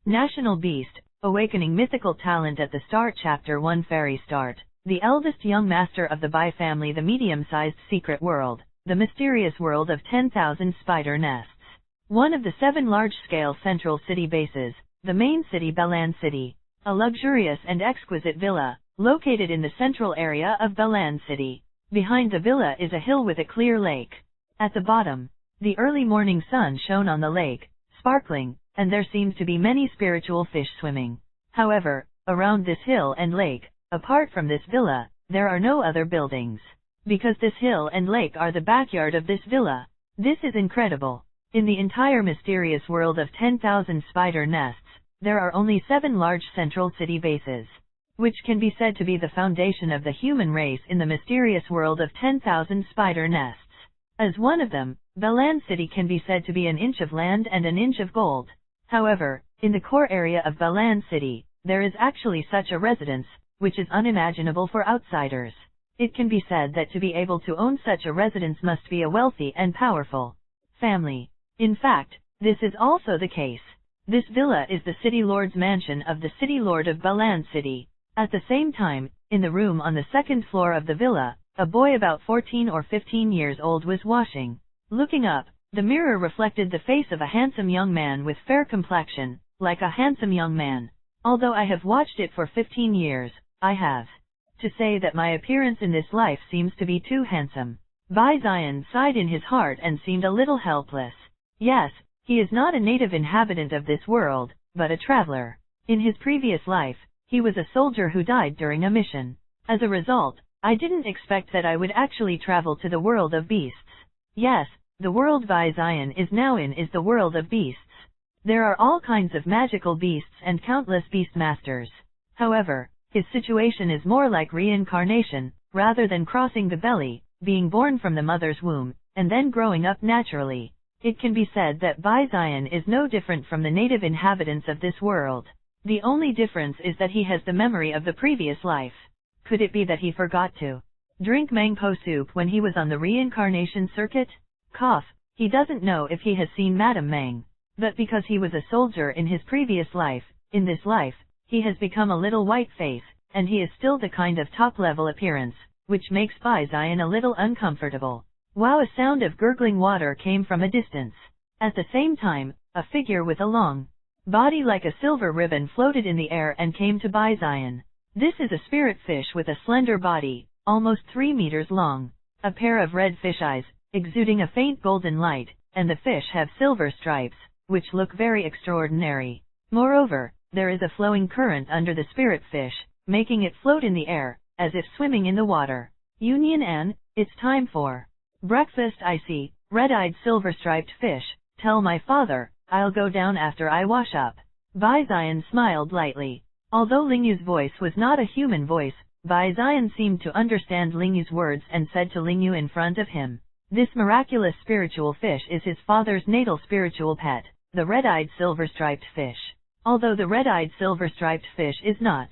National Beast, Awakening Mythical Talent at the Start. Chapter 1 Fairy Start. The eldest young master of the Bai family. The medium-sized secret world. The mysterious world of 10,000 spider nests. One of the 7 large-scale central city bases. The main city, Balan City. A luxurious and exquisite villa, located in the central area of Balan City. Behind the villa is a hill with a clear lake. At the bottom, the early morning sun shone on the lake, sparkling, and there seemed to be many spiritual fish swimming. However, around this hill and lake, apart from this villa, there are no other buildings. Because this hill and lake are the backyard of this villa. This is incredible. In the entire mysterious world of 10,000 spider nests, there are only 7 large central city bases, which can be said to be the foundation of the human race in the mysterious world of 10,000 spider nests. As one of them, Balan City can be said to be an inch of land and an inch of gold. However, in the core area of Balan City, there is actually such a residence, which is unimaginable for outsiders. It can be said that to be able to own such a residence must be a wealthy and powerful family. In fact, this is also the case. This villa is the city lord's mansion of the city lord of Balan City. At the same time, in the room on the 2nd floor of the villa, a boy about 14 or 15 years old was washing. Looking up, the mirror reflected the face of a handsome young man with fair complexion, like a handsome young man. Although I have watched it for 15 years, I have to say that my appearance in this life seems to be too handsome. Bai Zion sighed in his heart and seemed a little helpless. Yes, he is not a native inhabitant of this world, but a traveler. In his previous life, he was a soldier who died during a mission. As a result, I didn't expect that I would actually travel to the world of beasts. Yes, the world Bai Zion is now in is the world of beasts. There are all kinds of magical beasts and countless beast masters. However, his situation is more like reincarnation, rather than crossing the belly, being born from the mother's womb, and then growing up naturally. It can be said that Bai Zion is no different from the native inhabitants of this world. The only difference is that he has the memory of the previous life. Could it be that he forgot to drink mango soup when he was on the reincarnation circuit? Cough. He doesn't know if he has seen Madame Mang. But because he was a soldier in his previous life, in this life, he has become a little white face, and he is still the kind of top-level appearance, which makes Bai Zion a little uncomfortable. Wow! A sound of gurgling water came from a distance. At the same time, a figure with a long body like a silver ribbon floated in the air and came to Bai Zion. This is a spirit fish with a slender body, almost 3 meters long. A pair of red fish eyes, exuding a faint golden light, and the fish have silver stripes, which look very extraordinary. Moreover, there is a flowing current under the spirit fish, making it float in the air, as if swimming in the water. Union An, it's time for breakfast. I see, red-eyed silver-striped fish. Tell my father, I'll go down after I wash up. Bai Zion smiled lightly. Although Lingyu's voice was not a human voice, Bai Zion seemed to understand Lingyu's words and said to Lingyu in front of him, "This miraculous spiritual fish is his father's natal spiritual pet, the red-eyed silver-striped fish. Although the red-eyed silver-striped fish is not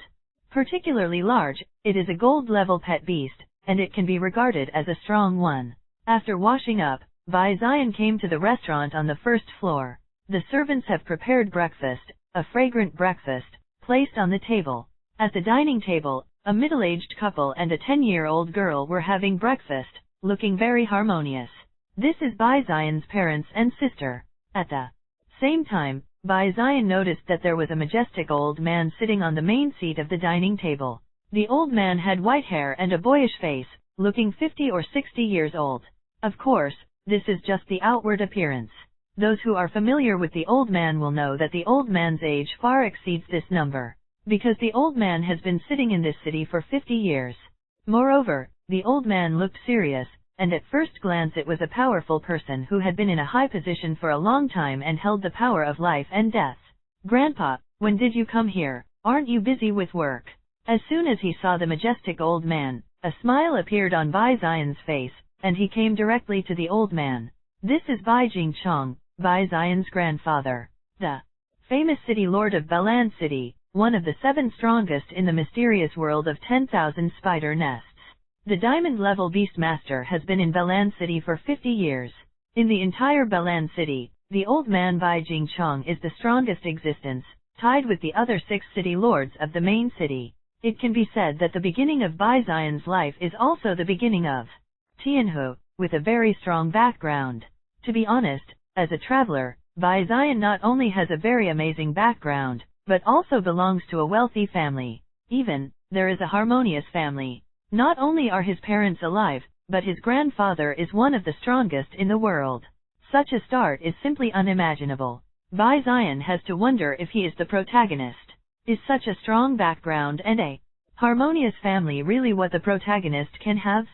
particularly large, it is a gold-level pet beast, and it can be regarded as a strong one." After washing up, Bai Zion came to the restaurant on the 1st floor. The servants have prepared breakfast, a fragrant breakfast, placed on the table. At the dining table, a middle-aged couple and a 10-year-old girl were having breakfast, looking very harmonious. This is Bai Zion's parents and sister. At the same time, Bai Zion noticed that there was a majestic old man sitting on the main seat of the dining table. The old man had white hair and a boyish face, looking 50 or 60 years old. Of course, this is just the outward appearance. Those who are familiar with the old man will know that the old man's age far exceeds this number, because the old man has been sitting in this city for 50 years. Moreover, the old man looked serious, and at first glance it was a powerful person who had been in a high position for a long time and held the power of life and death. "Grandpa, when did you come here? Aren't you busy with work?" As soon as he saw the majestic old man, a smile appeared on Bai Zion's face, and he came directly to the old man. "This is Bai Jingchong, Bai Zion's grandfather, the famous city lord of Balan City, one of the 7 strongest in the mysterious world of 10,000 spider nests. The diamond-level beast master has been in Balan City for 50 years. In the entire Balan City, the old man Bai Jingchong is the strongest existence, tied with the other 6 city lords of the main city. It can be said that the beginning of Bai Zion's life is also the beginning of Tianhu, with a very strong background. To be honest, as a traveler, Bai Zion not only has a very amazing background, but also belongs to a wealthy family. Even, there is a harmonious family. Not only are his parents alive, but his grandfather is one of the strongest in the world. Such a start is simply unimaginable. Bai Zion has to wonder if he is the protagonist. Is such a strong background and a harmonious family really what the protagonist can have?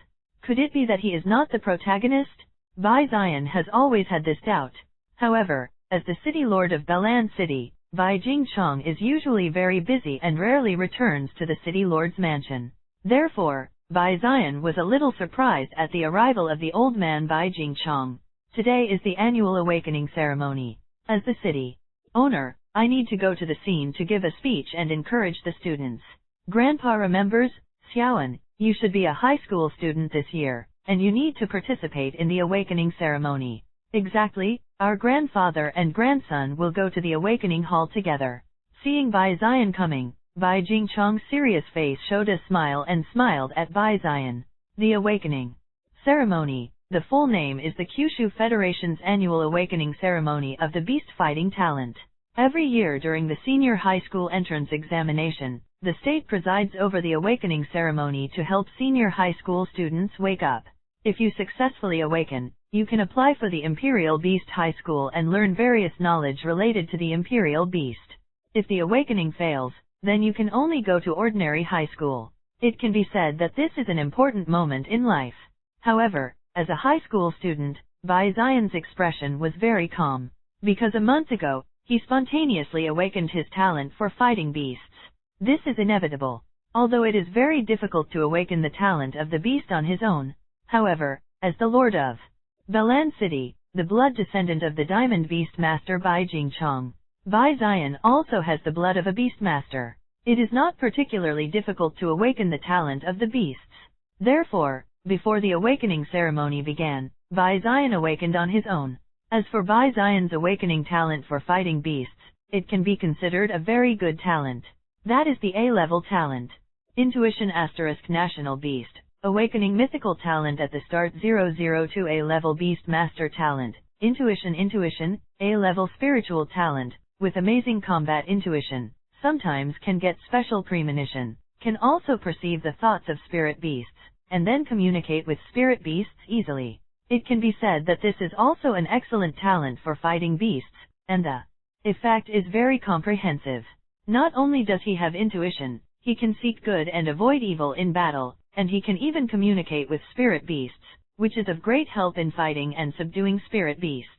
Could it be that he is not the protagonist? Bai Zion has always had this doubt. However, as the city lord of Balan City, Bai Jingchong is usually very busy and rarely returns to the city lord's mansion. Therefore, Bai Zion was a little surprised at the arrival of the old man Bai Jingchong. Today is the annual awakening ceremony. As the city owner, I need to go to the scene to give a speech and encourage the students. Grandpa remembers, Xiaoan, you should be a high school student this year, and you need to participate in the awakening ceremony. Exactly, our grandfather and grandson will go to the awakening hall together. Seeing Bai Zion coming, Bai Jingchong's serious face showed a smile and smiled at Bai Zion. The awakening ceremony. The full name is the Kyushu Federation's annual awakening ceremony of the beast fighting talent. Every year during the senior high school entrance examination, the state presides over the awakening ceremony to help senior high school students wake up. If you successfully awaken, you can apply for the Imperial Beast High School and learn various knowledge related to the Imperial Beast. If the awakening fails, then you can only go to ordinary high school. It can be said that this is an important moment in life. However, as a high school student, Bai Zion's expression was very calm. Because a month ago, he spontaneously awakened his talent for fighting beasts. This is inevitable. Although it is very difficult to awaken the talent of the beast on his own. However, as the lord of Balan City, the blood descendant of the Diamond Beast Master Bai Jingchong, Bai Zion also has the blood of a beast master. It is not particularly difficult to awaken the talent of the beasts. Therefore, before the awakening ceremony began, Bai Zion awakened on his own. As for Bai Zion's awakening talent for fighting beasts, it can be considered a very good talent. That is the A-level talent. Intuition * National Beast. Awakening mythical talent at the start 002 A-level Beast Master talent. Intuition, A-level spiritual talent, with amazing combat intuition, sometimes can get special premonition, can also perceive the thoughts of spirit beasts, and then communicate with spirit beasts easily. It can be said that this is also an excellent talent for fighting beasts, and the effect is very comprehensive. Not only does he have intuition, he can seek good and avoid evil in battle, and he can even communicate with spirit beasts, which is of great help in fighting and subduing spirit beasts.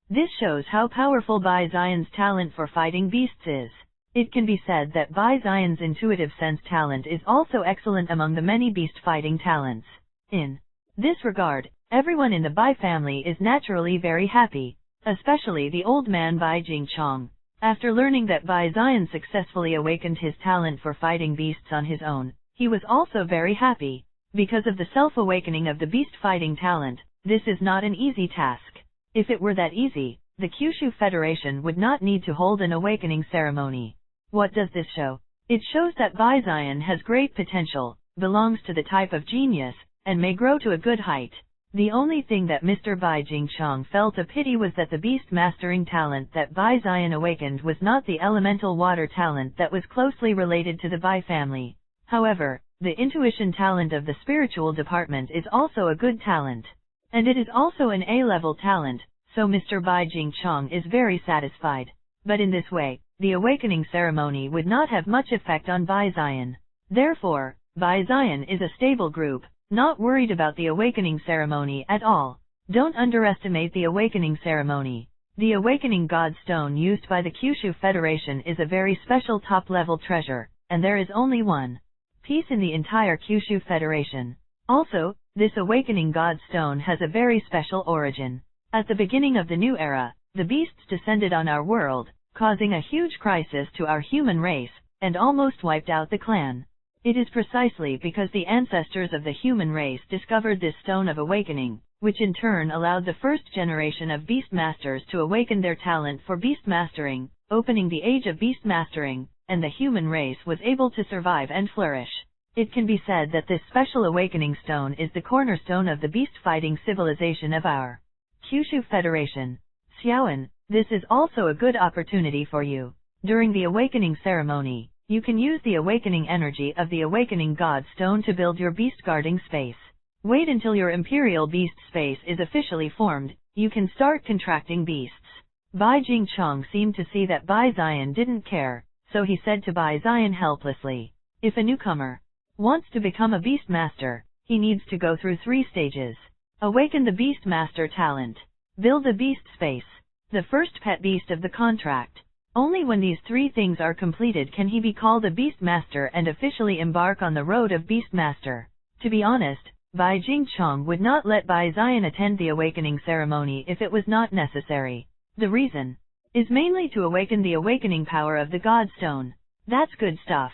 This shows how powerful Bai Zion's talent for fighting beasts is. It can be said that Bai Zion's intuitive sense talent is also excellent among the many beast-fighting talents. In this regard, everyone in the Bai family is naturally very happy, especially the old man Bai Jingchong. After learning that Bai Zion successfully awakened his talent for fighting beasts on his own, he was also very happy. Because of the self-awakening of the beast-fighting talent, this is not an easy task. If it were that easy, the Kyushu Federation would not need to hold an awakening ceremony. What does this show? It shows that Bai Zion has great potential, belongs to the type of genius, and may grow to a good height. The only thing that Mr. Bai Jingchong felt a pity was that the beast mastering talent that Bai Zion awakened was not the elemental water talent that was closely related to the Bai family. However, the intuition talent of the spiritual department is also a good talent. And it is also an A-level talent, so Mr. Bai Jingchong is very satisfied. But in this way, the awakening ceremony would not have much effect on Bai Zion. Therefore, Bai Zion is a stable group, not worried about the awakening ceremony at all. Don't underestimate the awakening ceremony. The awakening god stone used by the Kyushu Federation is a very special top-level treasure, and there is only one piece in the entire Kyushu Federation. Also, this awakening god stone has a very special origin. At the beginning of the new era, the beasts descended on our world, causing a huge crisis to our human race, and almost wiped out the clan. It is precisely because the ancestors of the human race discovered this stone of awakening, which in turn allowed the first generation of beast masters to awaken their talent for beast mastering, opening the age of beast mastering, and the human race was able to survive and flourish. It can be said that this special awakening stone is the cornerstone of the beast-fighting civilization of our Kyushu Federation. Xiaoan, this is also a good opportunity for you. During the awakening ceremony, you can use the awakening energy of the awakening god stone to build your beast guarding space. Wait until your imperial beast space is officially formed, you can start contracting beasts. Bai Jingchong seemed to see that Bai Zion didn't care, so he said to Bai Zion helplessly, if a newcomer wants to become a beast master, he needs to go through 3 stages. Awaken the beast master talent. Build a beast space. The first pet beast of the contract. Only when these 3 things are completed can he be called a beast master and officially embark on the road of beast master. To be honest, Bai Jingchong would not let Bai Zion attend the awakening ceremony if it was not necessary. The reason is mainly to awaken the awakening power of the God Stone. That's good stuff.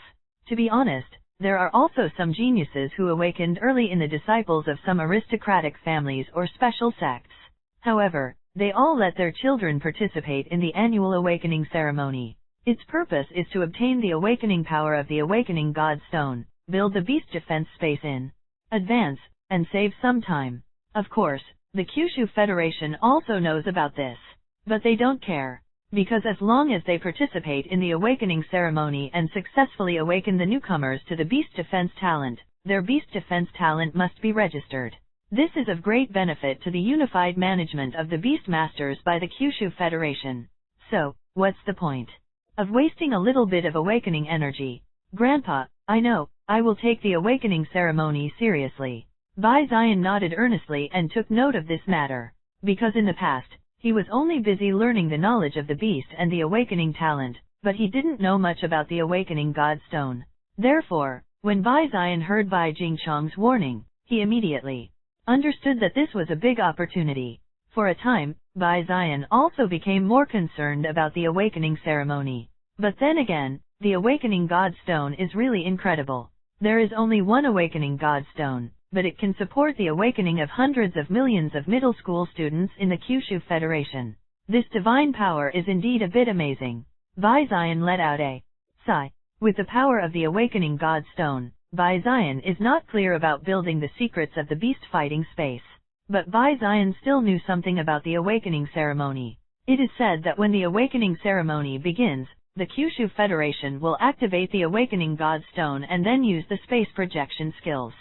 To be honest, there are also some geniuses who awakened early in the disciples of some aristocratic families or special sects. However, they all let their children participate in the annual awakening ceremony. Its purpose is to obtain the awakening power of the awakening God Stone, build the beast defense space in advance, and save some time. Of course, the Kyushu Federation also knows about this. But they don't care, because as long as they participate in the awakening ceremony and successfully awaken the newcomers to the beast defense talent, their beast defense talent must be registered. This is of great benefit to the unified management of the beast masters by the Kyushu Federation. So, what's the point of wasting a little bit of awakening energy? Grandpa, I know, I will take the awakening ceremony seriously. Bai Zion nodded earnestly and took note of this matter, because in the past, he was only busy learning the knowledge of the beast and the awakening talent, but he didn't know much about the awakening God Stone. Therefore, when Bai Zion heard Bai Jingchong's warning, he immediately understood that this was a big opportunity. For a time, Bai Zion also became more concerned about the awakening ceremony. But then again, the awakening God Stone is really incredible. There is only one awakening God Stone, but it can support the awakening of hundreds of millions of middle school students in the Kyushu Federation. This divine power is indeed a bit amazing. Bai Zion let out a sigh. With the power of the awakening God Stone, Bai Zion is not clear about building the secrets of the beast fighting space. But Bai Zion still knew something about the awakening ceremony. It is said that when the awakening ceremony begins, the Kyushu Federation will activate the awakening God Stone and then use the space projection skills.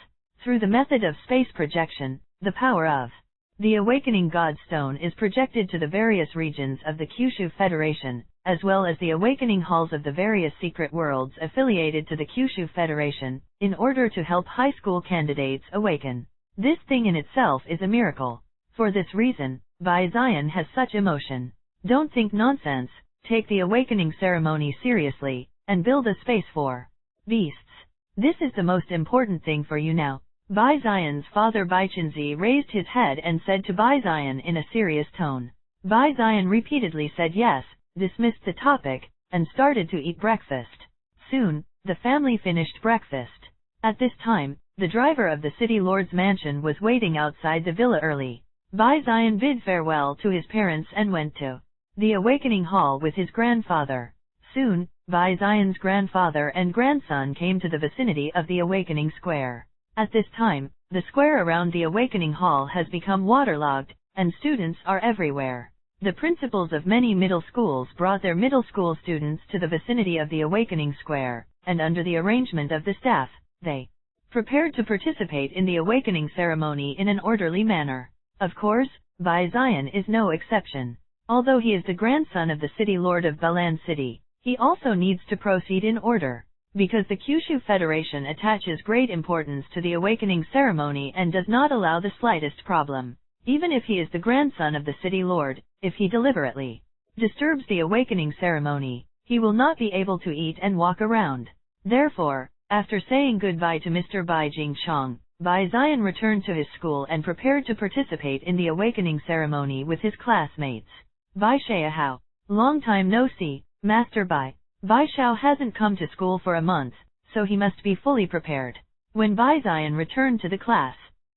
Through the method of space projection, the power of the awakening God Stone is projected to the various regions of the Kyushu Federation, as well as the awakening halls of the various secret worlds affiliated to the Kyushu Federation, in order to help high school candidates awaken. This thing in itself is a miracle. For this reason, Bai Zion has such emotion. Don't think nonsense, take the awakening ceremony seriously, and build a space for beasts. This is the most important thing for you now. Bai Zion's father Bai Chenzi raised his head and said to Bai Zion in a serious tone. Bai Zion repeatedly said yes, dismissed the topic, and started to eat breakfast. Soon, the family finished breakfast. At this time, the driver of the city lord's mansion was waiting outside the villa early. Bai Zion bid farewell to his parents and went to the awakening hall with his grandfather. Soon, Bai Zion's grandfather and grandson came to the vicinity of the awakening square. At this time, the square around the awakening hall has become waterlogged, and students are everywhere. The principals of many middle schools brought their middle school students to the vicinity of the awakening square, and under the arrangement of the staff, they prepared to participate in the awakening ceremony in an orderly manner. Of course, Bai Zion is no exception. Although he is the grandson of the city lord of Balan City, he also needs to proceed in order, because the Kyushu Federation attaches great importance to the awakening ceremony and does not allow the slightest problem. Even if he is the grandson of the city lord, if he deliberately disturbs the awakening ceremony, he will not be able to eat and walk around. Therefore, after saying goodbye to Mr. Bai Jingchong, Bai Zion returned to his school and prepared to participate in the awakening ceremony with his classmates. Bai Xiao, long time no see, Master Bai. Bai Xiao hasn't come to school for a month, so he must be fully prepared. When Bai Zion returned to the class,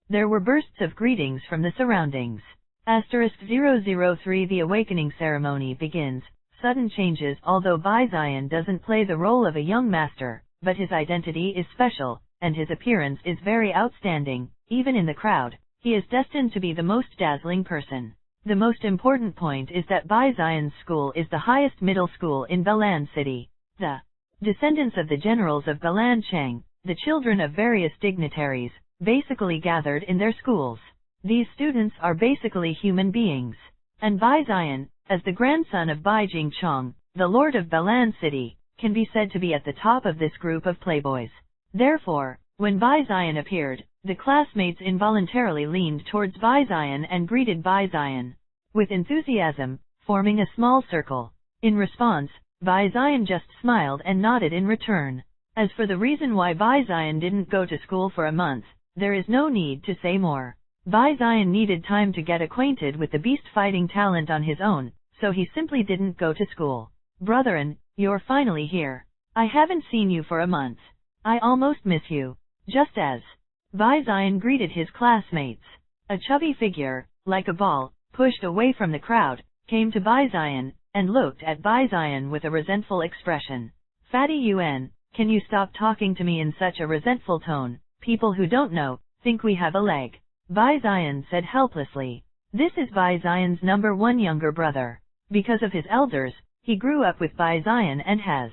there were bursts of greetings from the surroundings. *003 The awakening ceremony begins. sudden changes. Although Bai Zion doesn't play the role of a young master, but his identity is special, and his appearance is very outstanding. Even in the crowd, he is destined to be the most dazzling person. The most important point is that Bai Zion's school is the highest middle school in Balan City. The descendants of the generals of Balan Cheng, the children of various dignitaries, basically gathered in their schools. These students are basically human beings. And Bai Zion, as the grandson of Bai Jingchong, the lord of Balan City, can be said to be at the top of this group of playboys. Therefore, when Bai Zion appeared, the classmates involuntarily leaned towards Bai Zion and greeted Bai Zion with enthusiasm, forming a small circle. In response, Bai Zion just smiled and nodded in return. As for the reason why Bai Zion didn't go to school for a month, there is no need to say more. Bai Zion needed time to get acquainted with the beast fighting talent on his own, so he simply didn't go to school. Brethren, you're finally here. I haven't seen you for a month. I almost miss you. Just as Bai Zion greeted his classmates, a chubby figure, like a ball, pushed away from the crowd, came to Bai Zion, and looked at Bai Zion with a resentful expression. Fatty Yuan, can you stop talking to me in such a resentful tone? People who don't know, think we have a leg. Bai Zion said helplessly. This is Bai Zion's number one younger brother. Because of his elders, he grew up with Bai Zion and has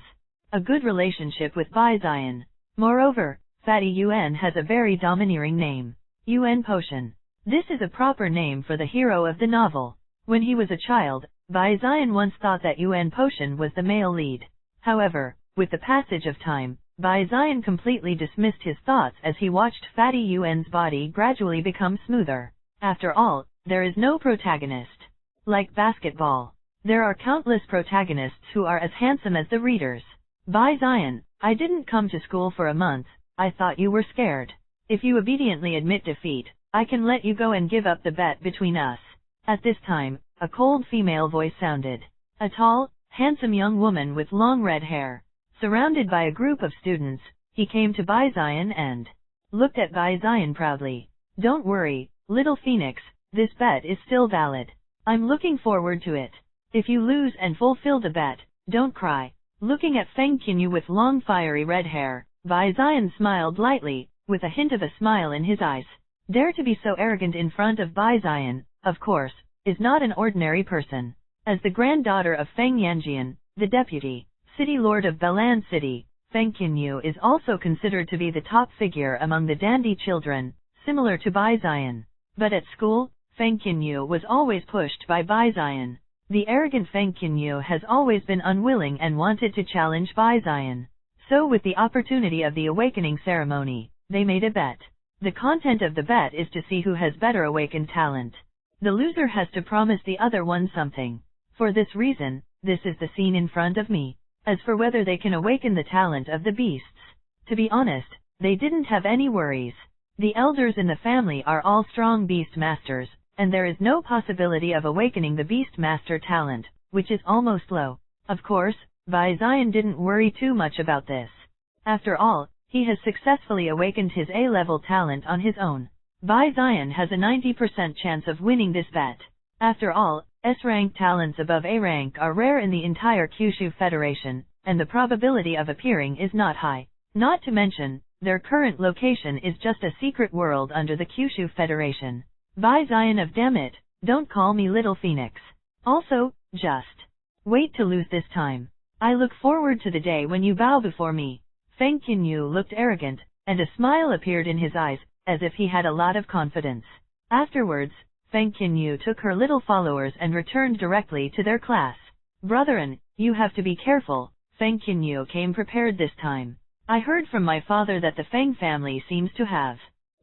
a good relationship with Bai Zion. Moreover, Fatty Yuan has a very domineering name. Yuan Potion. This is a proper name for the hero of the novel. When he was a child, Bai Zion once thought that Yuan Potion was the male lead. However, with the passage of time, Bai Zion completely dismissed his thoughts as he watched Fatty Yuan's body gradually become smoother. After all, there is no protagonist. Like basketball, there are countless protagonists who are as handsome as the readers. Bai Zion, I didn't come to school for a month. I thought you were scared. If you obediently admit defeat, I can let you go and give up the bet between us. At this time, a cold female voice sounded. A tall, handsome young woman with long red hair. Surrounded by a group of students, he came to Bai Zion and looked at Bai Zion proudly. Don't worry, little Phoenix, this bet is still valid. I'm looking forward to it. If you lose and fulfill the bet, don't cry. Looking at Feng Qinyu with long fiery red hair, Bai Zion smiled lightly, with a hint of a smile in his eyes. Dare to be so arrogant in front of Bai Zion, of course, is not an ordinary person. As the granddaughter of Feng Yanjian, the deputy city lord of Balan City, Feng Qinyu is also considered to be the top figure among the dandy children, similar to Bai Zion. But at school, Feng Qinyu was always pushed by Bai Zion. The arrogant Feng Qinyu has always been unwilling and wanted to challenge Bai Zion. So with the opportunity of the awakening ceremony, they made a bet. The content of the bet is to see who has better awakened talent. The loser has to promise the other one something. For this reason, this is the scene in front of me. As for whether they can awaken the talent of the beasts, to be honest, they didn't have any worries. The elders in the family are all strong beast masters, and there is no possibility of awakening the beast master talent, which is almost low. Of course, Bai Zion didn't worry too much about this. After all, he has successfully awakened his A-level talent on his own. Bai Zion has a 90% chance of winning this bet. After all, S-rank talents above A-rank are rare in the entire Kyushu Federation, and the probability of appearing is not high. Not to mention, their current location is just a secret world under the Kyushu Federation. Bai Zion of damn it, don't call me Little Phoenix. Also, just wait to lose this time. I look forward to the day when you bow before me. Feng Qinyu looked arrogant, and a smile appeared in his eyes, as if he had a lot of confidence. Afterwards, Feng Qinyu took her little followers and returned directly to their class. Brethren, you have to be careful. Feng Qinyu came prepared this time. I heard from my father that the Feng family seems to have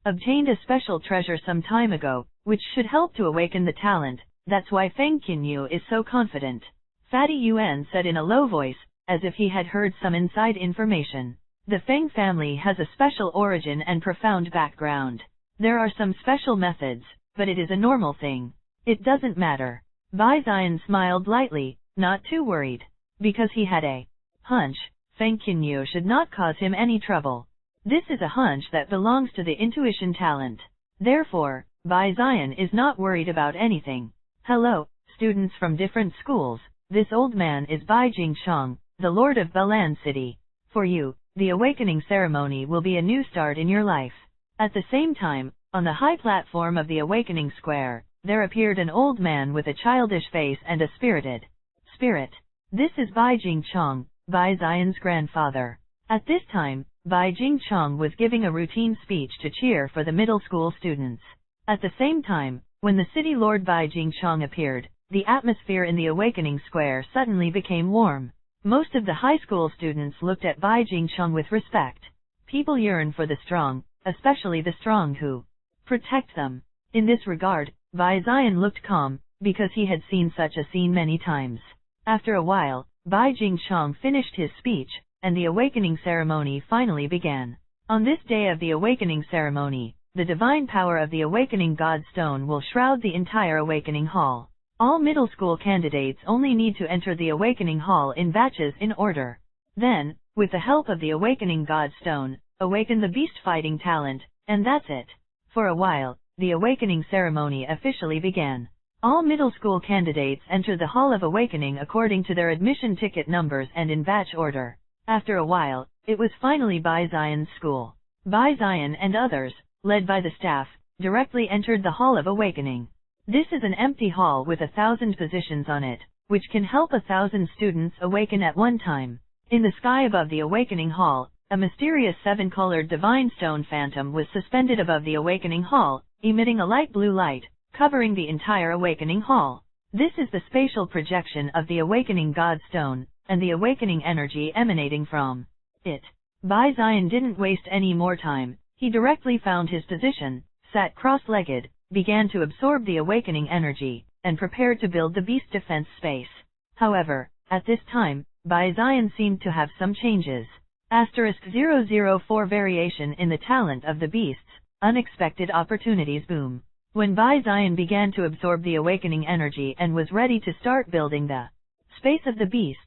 obtained a special treasure some time ago, which should help to awaken the talent. That's why Feng Qinyu is so confident. Fatty Yuan said in a low voice, as if he had heard some inside information. The Feng family has a special origin and profound background. There are some special methods, but it is a normal thing. It doesn't matter. Bai Zion smiled lightly, not too worried. Because he had a hunch, Feng Qinyu should not cause him any trouble. This is a hunch that belongs to the intuition talent. Therefore, Bai Zion is not worried about anything. Hello, students from different schools. this old man is Bai Jingchong, the Lord of Balan City. For you, the awakening ceremony will be a new start in your life. At the same time, on the high platform of the awakening square, there appeared an old man with a childish face and a spirited spirit. This is Bai Jingchong, Bai Xian's grandfather. At this time, Bai Jingchong was giving a routine speech to cheer for the middle school students. At the same time, when the city lord Bai Jingchong appeared, the atmosphere in the awakening square suddenly became warm. Most of the high school students looked at Bai Jingchong with respect. People yearn for the strong, especially the strong who protect them. In this regard, Bai Xian looked calm, because he had seen such a scene many times. After a while, Bai Jingchong finished his speech, and the awakening ceremony finally began. On this day of the awakening ceremony, the divine power of the awakening God Stone will shroud the entire awakening hall. All middle school candidates only need to enter the awakening hall in batches in order. Then, with the help of the awakening God Stone, awaken the beast fighting talent, and that's it. For a while, the awakening ceremony officially began. All middle school candidates enter the Hall of Awakening according to their admission ticket numbers and in batch order. After a while, it was finally Bai Xian's school. Bai Xian and others, led by the staff, directly entered the Hall of Awakening. This is an empty hall with 1,000 positions on it, which can help 1,000 students awaken at one time. In the sky above the awakening hall, a mysterious 7-colored divine stone phantom was suspended above the awakening hall, emitting a light blue light, covering the entire awakening hall. This is the spatial projection of the awakening God Stone, and the awakening energy emanating from it. Bai Xian didn't waste any more time. He directly found his position, sat cross-legged, began to absorb the awakening energy, and prepared to build the beast defense space. However, at this time, Bai Xian seemed to have some changes. *004 Variation in the talent of the beasts, unexpected opportunities boom. When Bai Xian began to absorb the awakening energy and was ready to start building the space of the beasts,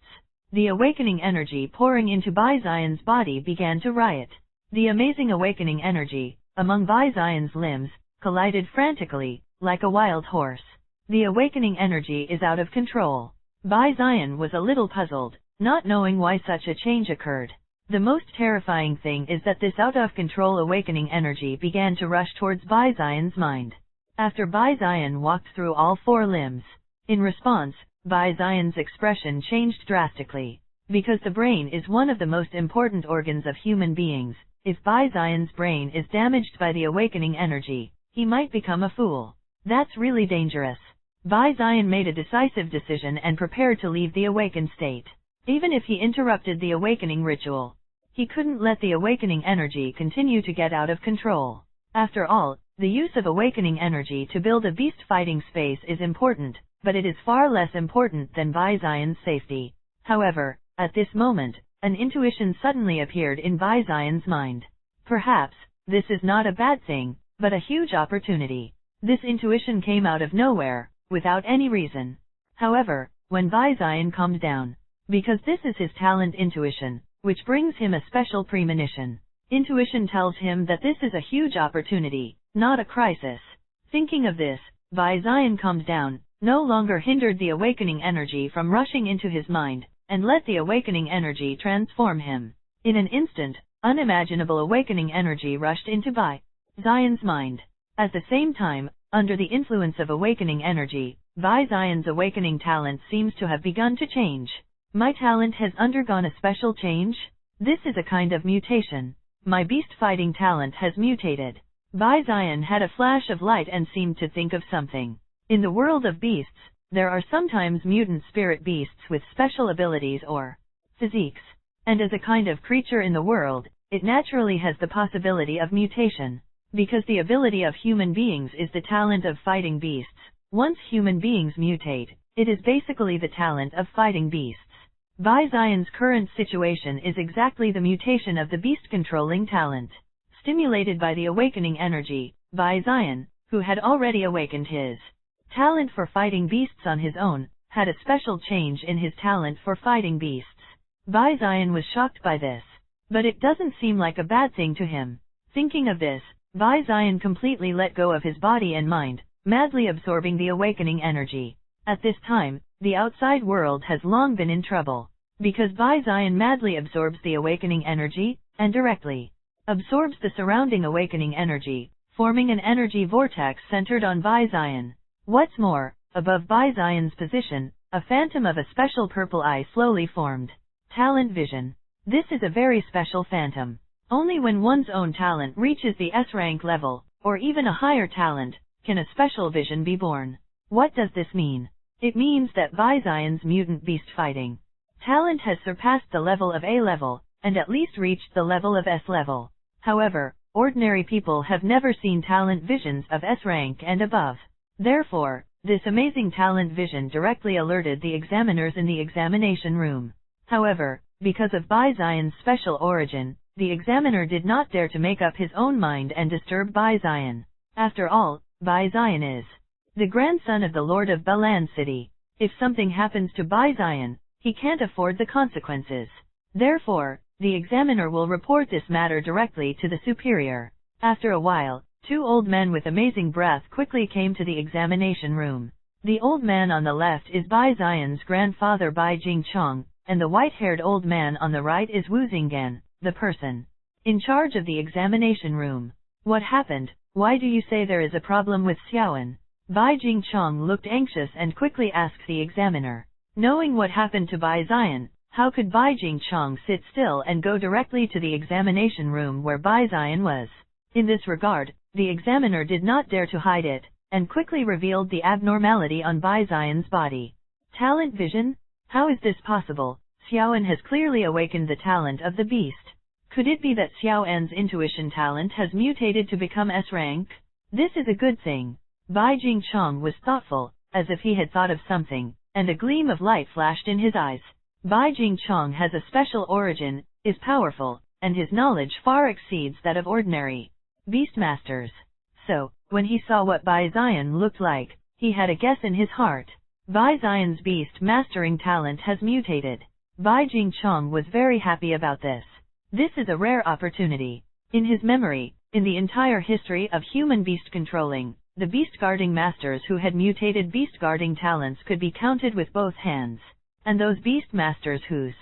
the awakening energy pouring into Bai Xian's body began to riot. The amazing awakening energy, among Bai Xian's limbs, collided frantically, like a wild horse. The awakening energy is out of control. Bai Xian was a little puzzled, not knowing why such a change occurred. The most terrifying thing is that this out-of-control awakening energy began to rush towards Bai Xian's mind. After Bai Xian walked through all 4 limbs. In response, Bai Xian's expression changed drastically. Because the brain is one of the most important organs of human beings, if Bai Xian's brain is damaged by the awakening energy, he might become a fool. That's really dangerous. Bai Xian made a decisive decision and prepared to leave the awakened state. Even if he interrupted the awakening ritual, he couldn't let the awakening energy continue to get out of control. After all, the use of awakening energy to build a beast fighting space is important, but it is far less important than Bai Xian's safety. However, at this moment, an intuition suddenly appeared in Bai Xian's mind. Perhaps, this is not a bad thing, but a huge opportunity. This intuition came out of nowhere, without any reason. However, when Bai Xian calmed down, because this is his talent intuition, which brings him a special premonition. Intuition tells him that this is a huge opportunity, not a crisis. Thinking of this, Bai Xian calmed down, no longer hindered the awakening energy from rushing into his mind, and let the awakening energy transform him. In an instant, unimaginable awakening energy rushed into Bai Xian's mind. At the same time, under the influence of awakening energy, Bai Xian's awakening talent seems to have begun to change. My talent has undergone a special change? This is a kind of mutation. My beast fighting talent has mutated. Bai Xian had a flash of light and seemed to think of something. In the world of beasts, there are sometimes mutant spirit beasts with special abilities or physiques. And as a kind of creature in the world, it naturally has the possibility of mutation. Because the ability of human beings is the talent of fighting beasts, once human beings mutate, it is basically the talent of fighting beasts. Bai Xian's current situation is exactly the mutation of the beast-controlling talent. Stimulated by the awakening energy, Bai Xian, who had already awakened his talent for fighting beasts on his own, had a special change in his talent for fighting beasts. Bai Xian was shocked by this. But it doesn't seem like a bad thing to him. Thinking of this, Bai Xian completely let go of his body and mind, madly absorbing the awakening energy. At this time, the outside world has long been in trouble, because Bizion madly absorbs the awakening energy, and directly absorbs the surrounding awakening energy, forming an energy vortex centered on Bizion. What's more, above Bizion's position, a phantom of a special purple eye slowly formed. Talent vision. This is a very special phantom. Only when one's own talent reaches the S-rank level, or even a higher talent, can a special vision be born. What does this mean? It means that Bizion's mutant beast fighting talent has surpassed the level of A level, and at least reached the level of S level. However, ordinary people have never seen talent visions of S rank and above. Therefore, this amazing talent vision directly alerted the examiners in the examination room. However, because of Bizion's special origin, the examiner did not dare to make up his own mind and disturb Bizion. After all, Bizion is the grandson of the Lord of Balan City. If something happens to Bizion, he can't afford the consequences. Therefore, the examiner will report this matter directly to the superior. After a while, two old men with amazing breath quickly came to the examination room. The old man on the left is Bizion's grandfather Bai Jingchong, and the white-haired old man on the right is Wu Xinggan, the person in charge of the examination room. What happened? Why do you say there is a problem with Xiaoan? Bai Jingchong looked anxious and quickly asked the examiner. Knowing what happened to Bizion, how could Bai Jingchong sit still and go directly to the examination room where Bizion was? In this regard, the examiner did not dare to hide it, and quickly revealed the abnormality on Bizion's body. Talent vision? How is this possible? Xiaoan has clearly awakened the talent of the beast. Could it be that Xiaoan's intuition talent has mutated to become S-rank? This is a good thing. Bai Jingchong was thoughtful, as if he had thought of something, and a gleam of light flashed in his eyes. Bai Jingchong has a special origin, is powerful, and his knowledge far exceeds that of ordinary beastmasters. So, when he saw what Bizion looked like, he had a guess in his heart. Bizion's beast mastering talent has mutated. Bai Jingchong was very happy about this. This is a rare opportunity. In his memory, in the entire history of human beast controlling, the beast guarding masters who had mutated beast guarding talents could be counted with both hands. And those beast masters whose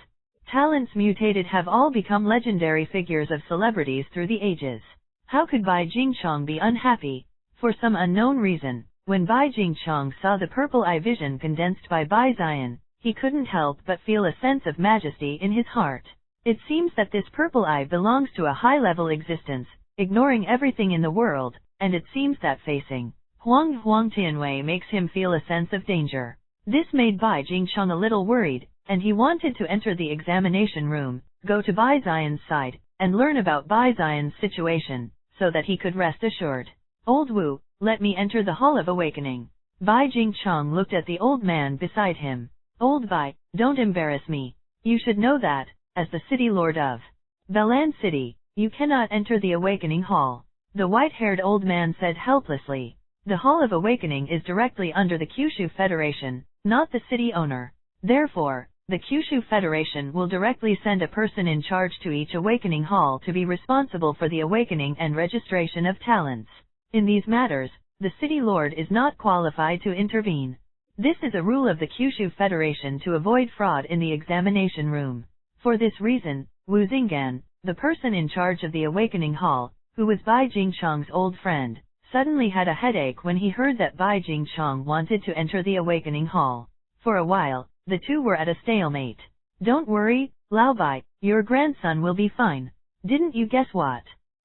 talents mutated have all become legendary figures of celebrities through the ages. How could Bai Jingchong be unhappy? For some unknown reason, when Bai Jingchong saw the purple eye vision condensed by Bizion, he couldn't help but feel a sense of majesty in his heart. It seems that this purple eye belongs to a high-level existence, ignoring everything in the world, and it seems that facing Huang Tianwei makes him feel a sense of danger. This made Bai Jingchong a little worried, and he wanted to enter the examination room, go to Bizion's side, and learn about Bizion's situation, so that he could rest assured. Old Wu, let me enter the Hall of Awakening. Bai Jingchong looked at the old man beside him. Old Bai, don't embarrass me. You should know that, as the city lord of Balan City, you cannot enter the Awakening Hall. The white-haired old man said helplessly. The Hall of Awakening is directly under the Kyushu Federation, not the city owner. Therefore, the Kyushu Federation will directly send a person in charge to each Awakening Hall to be responsible for the awakening and registration of talents. In these matters, the city lord is not qualified to intervene. This is a rule of the Kyushu Federation to avoid fraud in the examination room. For this reason, Wu Xinggan, the person in charge of the Awakening Hall, who was Bai Jingchong's old friend, suddenly had a headache when he heard that Bai Jingchong wanted to enter the Awakening Hall. For a while, the two were at a stalemate. Don't worry, Lao Bai, your grandson will be fine. Didn't you guess what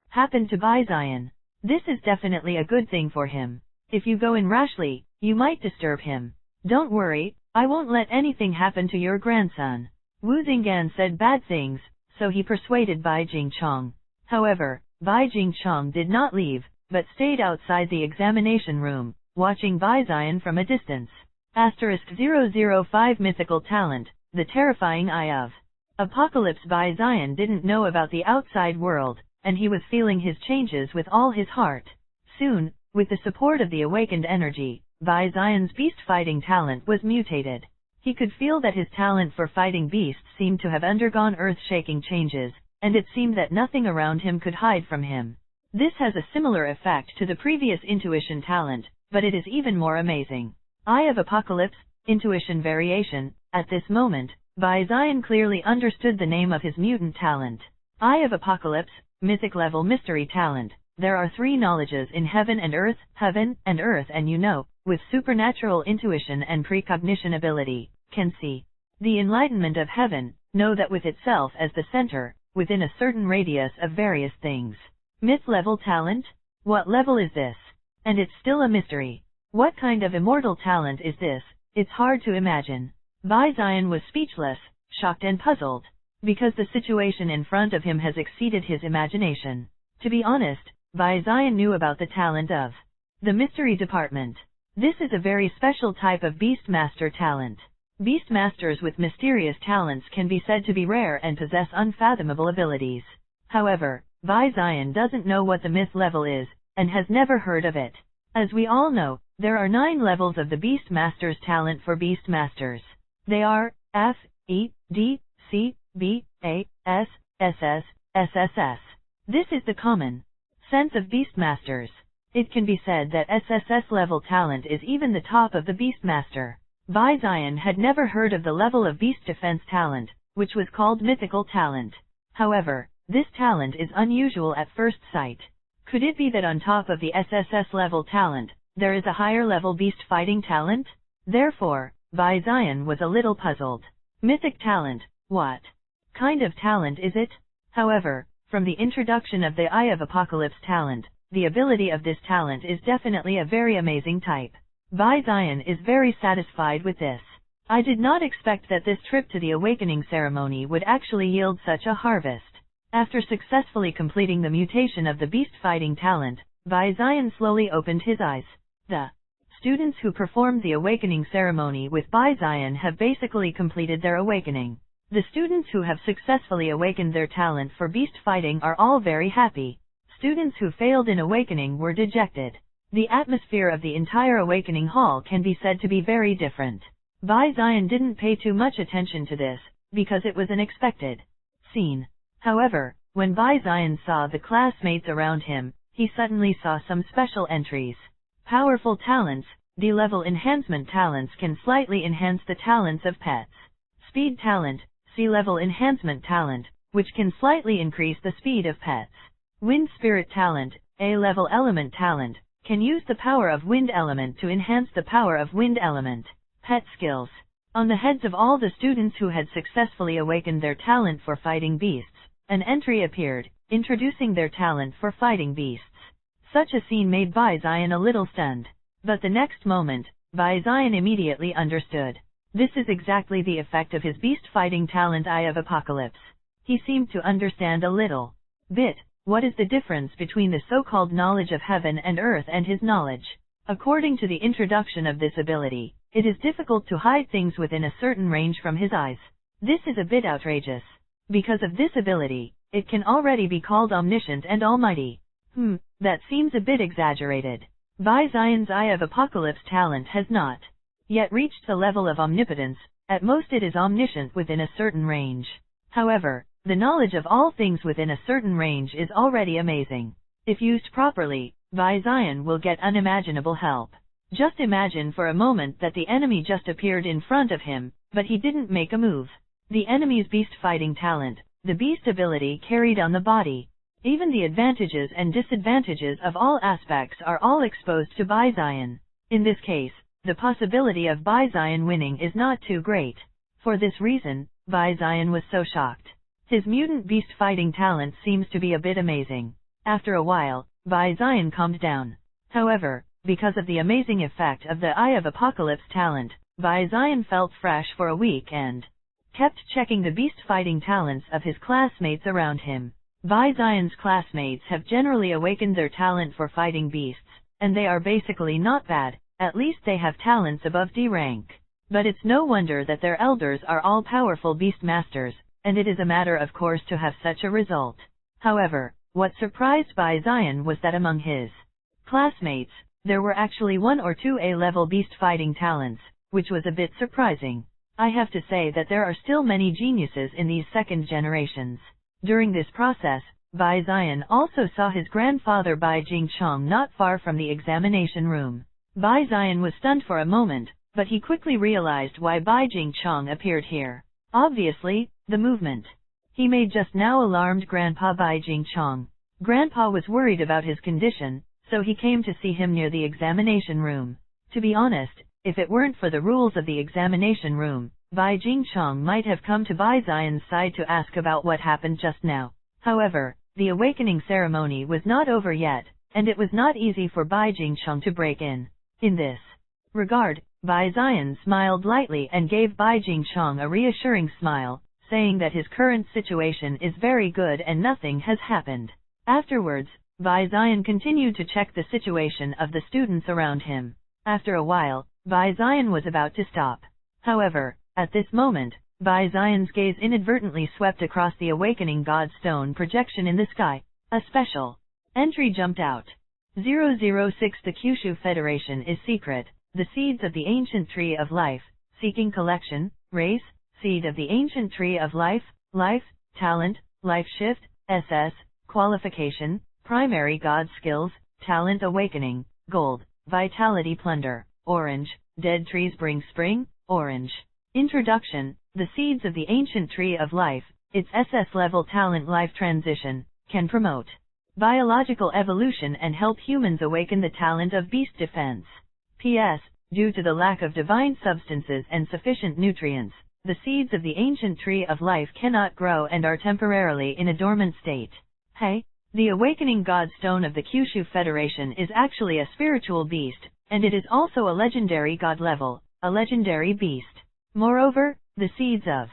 happened to Bizion? This is definitely a good thing for him. If you go in rashly, you might disturb him. Don't worry, I won't let anything happen to your grandson. Wu Xinggan said bad things, so he persuaded Bai Jingchong. However, Bai Jingchong did not leave, but stayed outside the examination room, watching Bizion from a distance. *005 Mythical Talent, the Terrifying Eye of Apocalypse. Bizion didn't know about the outside world, and he was feeling his changes with all his heart. Soon, with the support of the awakened energy, Bizion's beast-fighting talent was mutated. He could feel that his talent for fighting beasts seemed to have undergone earth-shaking changes, and it seemed that nothing around him could hide from him. This has a similar effect to the previous intuition talent, but it is even more amazing. Eye of Apocalypse, Intuition variation. At this moment, Bai Zion clearly understood the name of his mutant talent. Eye of Apocalypse, Mythic level mystery talent. There are 3 knowledges in heaven and earth, and you know, with supernatural intuition and precognition ability, can see the enlightenment of heaven, know that with itself as the center, within a certain radius of various things. Myth level talent? What level is this? And it's still a mystery. What kind of immortal talent is this? It's hard to imagine. Bai Zion was speechless, shocked and puzzled, because the situation in front of him has exceeded his imagination. To be honest, Bai Zion knew about the talent of the mystery department. This is a very special type of Beastmaster talent. Beastmasters with mysterious talents can be said to be rare and possess unfathomable abilities. However, Bai Zion doesn't know what the myth level is, and has never heard of it. As we all know, there are 9 levels of the Beastmaster's talent for Beastmasters. They are F, E, D, C, B, A, S, SS, SSS. This is the common sense of Beastmasters. It can be said that SSS level talent is even the top of the Beastmaster. Bai Zion had never heard of the level of Beast Defense talent, which was called Mythical talent. However, this talent is unusual at first sight. Could it be that on top of the SSS level talent, there is a higher level beast fighting talent? Therefore, Bai Zion was a little puzzled. Mythic talent, what kind of talent is it? However, from the introduction of the Eye of Apocalypse talent, the ability of this talent is definitely a very amazing type. Bai Zion is very satisfied with this. I did not expect that this trip to the awakening ceremony would actually yield such a harvest. After successfully completing the mutation of the beast fighting talent, Bai Zion slowly opened his eyes. The students who performed the awakening ceremony with Bai Zion have basically completed their awakening. The students who have successfully awakened their talent for beast fighting are all very happy. Students who failed in awakening were dejected. The atmosphere of the entire awakening hall can be said to be very different. Bai Zion didn't pay too much attention to this, because it was an expected scene. However, when Bai Zion saw the classmates around him, he suddenly saw some special entries. Powerful talents. D-level enhancement talents can slightly enhance the talents of pets. Speed talent. C-level enhancement talent, which can slightly increase the speed of pets. Wind spirit talent. A-level element talent, can use the power of wind element to enhance the power of wind element. Pet skills. On the heads of all the students who had successfully awakened their talent for fighting beasts, an entry appeared, introducing their talent for fighting beasts. Such a scene made Bai Zion a little stunned. But the next moment, Bai Zion immediately understood. This is exactly the effect of his beast fighting talent Eye of Apocalypse. He seemed to understand a little bit. What is the difference between the so-called knowledge of heaven and earth and his knowledge? According to the introduction of this ability, it is difficult to hide things within a certain range from his eyes. This is a bit outrageous. Because of this ability, it can already be called omniscient and almighty. That seems a bit exaggerated. Bai Zion's Eye of Apocalypse talent has not yet reached the level of omnipotence. At most it is omniscient within a certain range. However, the knowledge of all things within a certain range is already amazing. If used properly, Bai Zion will get unimaginable help. Just imagine for a moment that the enemy just appeared in front of him, but he didn't make a move. The enemy's beast fighting talent, the beast ability carried on the body. Even the advantages and disadvantages of all aspects are all exposed to Bai Zion. In this case, the possibility of Bai Zion winning is not too great. For this reason, Bai Zion was so shocked. His mutant beast fighting talent seems to be a bit amazing. After a while, Bai Zion calmed down. However, because of the amazing effect of the Eye of Apocalypse talent, Bai Zion felt fresh for a week and kept checking the beast fighting talents of his classmates around him. Bai Zion's classmates have generally awakened their talent for fighting beasts, and they are basically not bad, at least they have talents above D rank. But it's no wonder that their elders are all powerful beast masters, and it is a matter of course to have such a result. However, what surprised Bai Zion was that among his classmates, there were actually 1 or 2 A-level beast fighting talents, which was a bit surprising. I have to say that there are still many geniuses in these second generations. During this process, Bai Zion also saw his grandfather Bai Jingchong not far from the examination room. Bai Zion was stunned for a moment, but he quickly realized why Bai Jingchong appeared here. Obviously, the movement he made just now alarmed Grandpa Bai Jingchong. Grandpa was worried about his condition, so he came to see him near the examination room. To be honest, if it weren't for the rules of the examination room, Bai Jingchong might have come to Bai Xian's side to ask about what happened just now. However, the awakening ceremony was not over yet, and it was not easy for Bai Jingchong to break in. In this regard, Bai Xian smiled lightly and gave Bai Jingchong a reassuring smile, saying that his current situation is very good and nothing has happened. Afterwards, Bai Xian continued to check the situation of the students around him. After a while, Bai Xian was about to stop. However, at this moment, Bai Xian's gaze inadvertently swept across the awakening god stone projection in the sky. A special entry jumped out. 006 The Kyushu Federation is secret. The seeds of the ancient tree of life. Seeking collection. Race. Seed of the ancient tree of life. Life. Talent. Life shift. SS. Qualification. Primary god skills. Talent awakening. Gold. Vitality plunder. Orange. Dead trees bring spring. Orange. Introduction. The seeds of the ancient tree of life, its SS level talent life transition, can promote biological evolution and help humans awaken the talent of beast defense. P.S. Due to the lack of divine substances and sufficient nutrients, the seeds of the ancient tree of life cannot grow and are temporarily in a dormant state. Hey, the awakening god stone of the Kyushu Federation is actually a spiritual beast, and it is also a legendary god level, a legendary beast. Moreover, the seeds of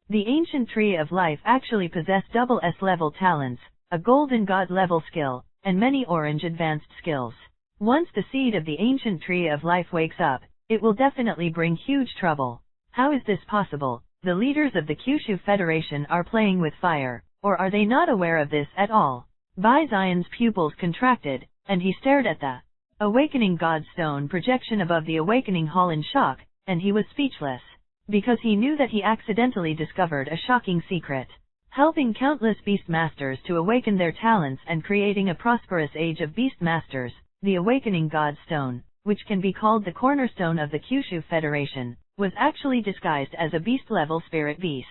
the ancient tree of life actually possess double S-level talents, a golden god-level skill, and many orange advanced skills. Once the seed of the ancient tree of life wakes up, it will definitely bring huge trouble. How is this possible? The leaders of the Kyushu Federation are playing with fire, or are they not aware of this at all? Bai Xian's pupils contracted, and he stared at the awakening god stone projection above the awakening hall in shock, and he was speechless. Because he knew that he accidentally discovered a shocking secret. Helping countless beast masters to awaken their talents and creating a prosperous age of beast masters, the awakening god stone, which can be called the cornerstone of the Kyushu Federation, was actually disguised as a beast-level spirit beast.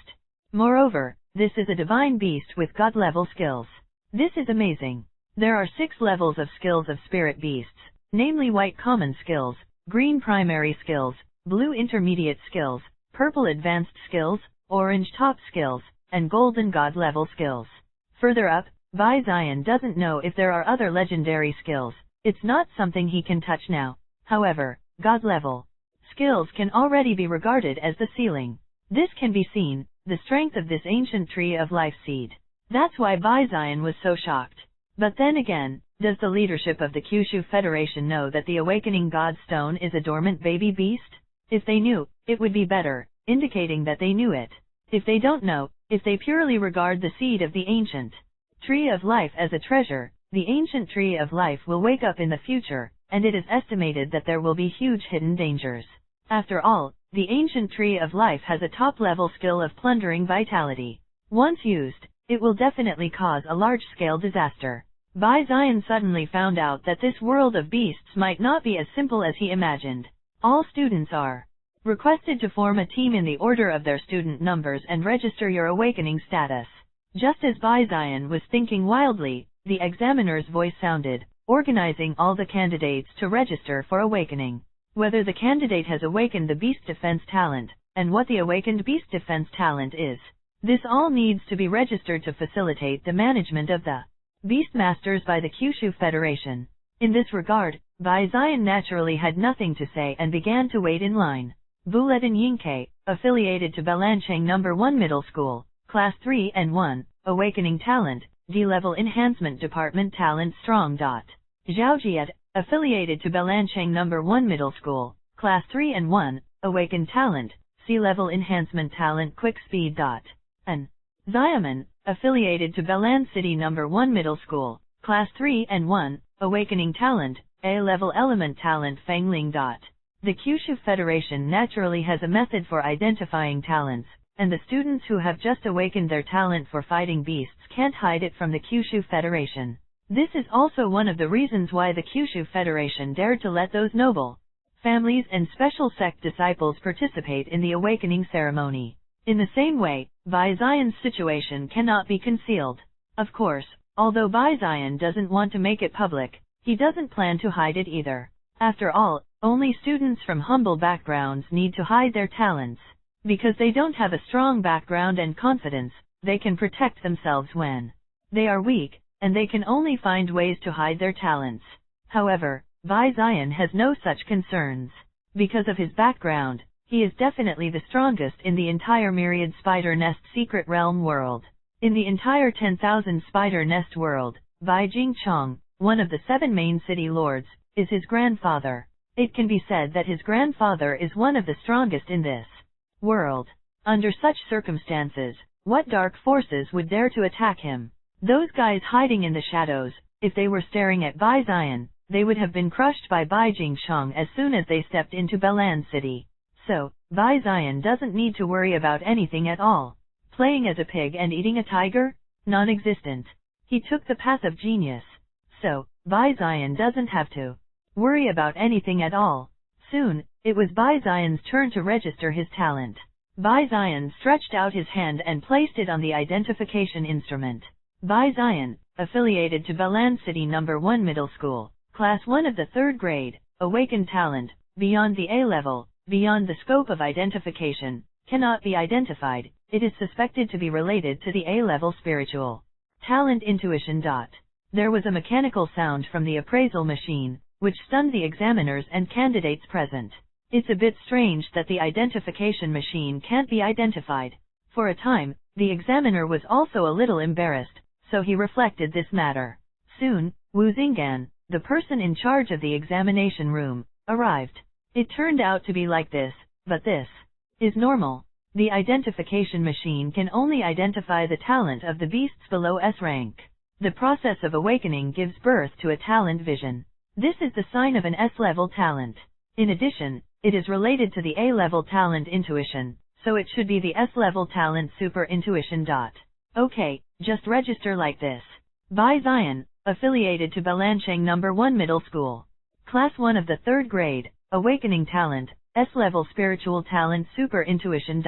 Moreover, this is a divine beast with god-level skills. This is amazing. There are 6 levels of skills of spirit beasts, namely white common skills, green primary skills, blue intermediate skills, purple advanced skills, orange top skills, and golden god-level skills. Further up, Bai Xian doesn't know if there are other legendary skills. It's not something he can touch now. However, god-level skills can already be regarded as the ceiling. This can be seen, the strength of this ancient tree of life seed. That's why Bai Xian was so shocked. But then again, does the leadership of the Kyushu Federation know that the awakening god stone is a dormant baby beast? If they knew, it would be better, indicating that they knew it. If they don't know, if they purely regard the seed of the ancient tree of life as a treasure, the ancient tree of life will wake up in the future, and it is estimated that there will be huge hidden dangers. After all, the ancient tree of life has a top-level skill of plundering vitality. Once used, it will definitely cause a large-scale disaster. Bai Xian suddenly found out that this world of beasts might not be as simple as he imagined. All students are requested to form a team in the order of their student numbers and register your awakening status. Just as Bai Xian was thinking wildly, the examiner's voice sounded, organizing all the candidates to register for awakening. Whether the candidate has awakened the beast defense talent, and what the awakened beast defense talent is. This all needs to be registered to facilitate the management of the beast masters by the Kyushu Federation. In this regard, Bai Xian naturally had nothing to say and began to wait in line. Buletin Yingke, affiliated to Balancheng No. 1 Middle School, Class 3 and 1, Awakening Talent, D-Level Enhancement Department Talent Strong. Zhaojiet, affiliated to Balancheng No. 1 Middle School, Class 3 and 1, Awakened Talent, C-Level Enhancement Talent Quick Speed. And Xiamen, affiliated to Balan City No. 1 Middle School, Class 3 and 1, Awakening Talent, A-Level Element Talent Fangling. The Kyushu Federation naturally has a method for identifying talents, and the students who have just awakened their talent for fighting beasts can't hide it from the Kyushu Federation. This is also one of the reasons why the Kyushu Federation dared to let those noble families and special sect disciples participate in the awakening ceremony. In the same way, Bai Zion's situation cannot be concealed. Of course, although Bai Zion doesn't want to make it public, he doesn't plan to hide it either. After all, only students from humble backgrounds need to hide their talents. Because they don't have a strong background and confidence, they can protect themselves when they are weak, and they can only find ways to hide their talents. However, Bai Zion has no such concerns. Because of his background, he is definitely the strongest in the entire Myriad Spider Nest Secret Realm world. In the entire 10,000 Spider Nest world, Bai Jingchong, one of the 7 main city lords, is his grandfather. It can be said that his grandfather is one of the strongest in this world. Under such circumstances, what dark forces would dare to attack him? Those guys hiding in the shadows, if they were staring at Bai Zion, they would have been crushed by Bai Jingchong as soon as they stepped into Balan City. So, Bai Zion doesn't need to worry about anything at all. Playing as a pig and eating a tiger? Non-existent. He took the path of genius. So, Bai Zion doesn't have to worry about anything at all. Soon, it was Bai Zion's turn to register his talent. Bai Zion stretched out his hand and placed it on the identification instrument. Bai Zion, affiliated to Balan City No. 1 Middle School, Class 1 of the 3rd grade, awakened talent, beyond the A level, beyond the scope of identification, cannot be identified. It is suspected to be related to the A-level spiritual talent intuition. There was a mechanical sound from the appraisal machine, which stunned the examiners and candidates present. It's a bit strange that the identification machine can't be identified. For a time, the examiner was also a little embarrassed, so he reflected this matter. Soon, Wu Xinggan, the person in charge of the examination room, arrived. It turned out to be like this, but this is normal. The identification machine can only identify the talent of the beasts below S rank. The process of awakening gives birth to a talent vision. This is the sign of an S-level talent. In addition, it is related to the A-level talent intuition, so it should be the S-level talent super intuition. Okay, just register like this. Bai Zion, affiliated to Balancheng No. 1 Middle School. Class 1 of the 3rd grade, awakening talent, S-level spiritual talent super intuition.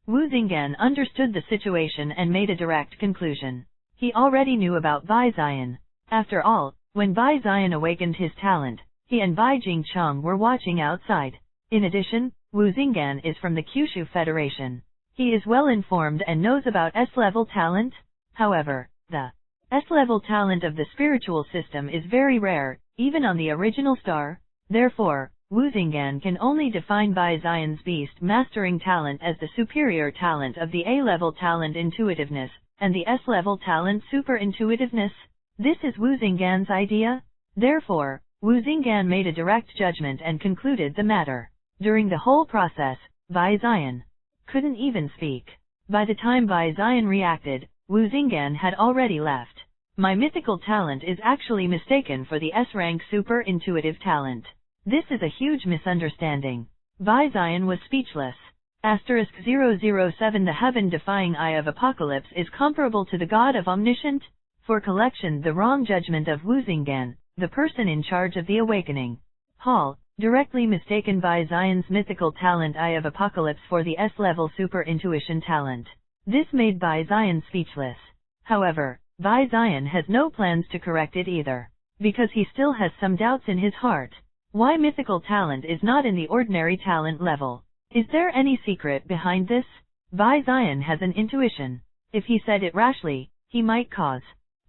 Wu Xinggan understood the situation and made a direct conclusion. He already knew about Bai Zion. After all, when Bai Zion awakened his talent, he and Bai Jingchong were watching outside. In addition, Wu Xinggan is from the Kyushu Federation. He is well informed and knows about S-level talent. However, the S-level talent of the spiritual system is very rare, even on the original star. Therefore, Wu Xinggan can only define Bai Zion's beast mastering talent as the superior talent of the A-level talent intuitiveness, and the S-level talent super intuitiveness. This is Wu Xinggan's idea. Therefore, Wu Xinggan made a direct judgment and concluded the matter. During the whole process, Bai Zion couldn't even speak. By the time Bai Zion reacted, Wu Xinggan had already left. My mythical talent is actually mistaken for the S-rank super intuitive talent. This is a huge misunderstanding. Bai Zion was speechless. *007 The heaven-defying eye of Apocalypse is comparable to the god of Omniscient? For collection the wrong judgment of Wu Xinggan, the person in charge of the awakening hall, directly mistaken Bai Zion's mythical talent Eye of Apocalypse for the S-level super intuition talent. This made Bai Zion speechless. However, Bai Zion has no plans to correct it either, because he still has some doubts in his heart. Why mythical talent is not in the ordinary talent level? Is there any secret behind this? Bai Zion has an intuition. If he said it rashly, he might cause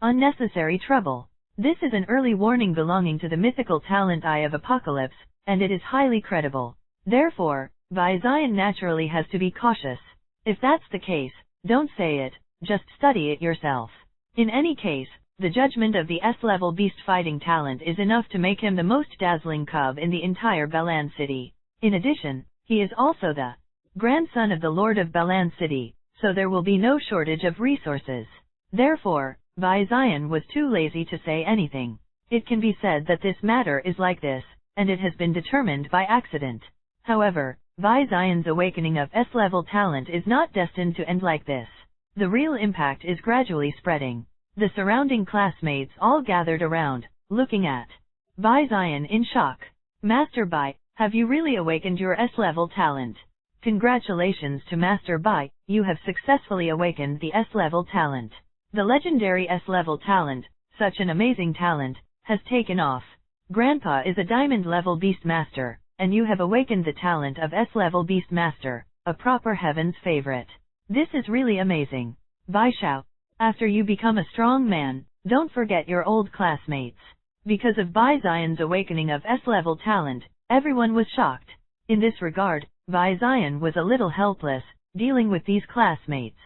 unnecessary trouble. This is an early warning belonging to the mythical talent Eye of Apocalypse, and it is highly credible. Therefore, Bai Zion naturally has to be cautious. If that's the case, don't say it, just study it yourself. In any case, the judgment of the S-level beast fighting talent is enough to make him the most dazzling cub in the entire Balan City. In addition, he is also the grandson of the Lord of Balan City, so there will be no shortage of resources. Therefore, Bai Zion was too lazy to say anything. It can be said that this matter is like this, and it has been determined by accident. However, Bai Zion's awakening of S-level talent is not destined to end like this. The real impact is gradually spreading. The surrounding classmates all gathered around, looking at Bai Zion in shock. Master Bai, Have you really awakened your S-level talent? Congratulations to Master Bai, you have successfully awakened the S-level talent. The legendary S-level talent, such an amazing talent, has taken off. Grandpa is a diamond-level beast master, and you have awakened the talent of S-level beast master, a proper heaven's favorite. This is really amazing. Bai Xiao, after you become a strong man, don't forget your old classmates. Because of Bai Xian's awakening of S-level talent, everyone was shocked. In this regard, Bai Xian was a little helpless, dealing with these classmates.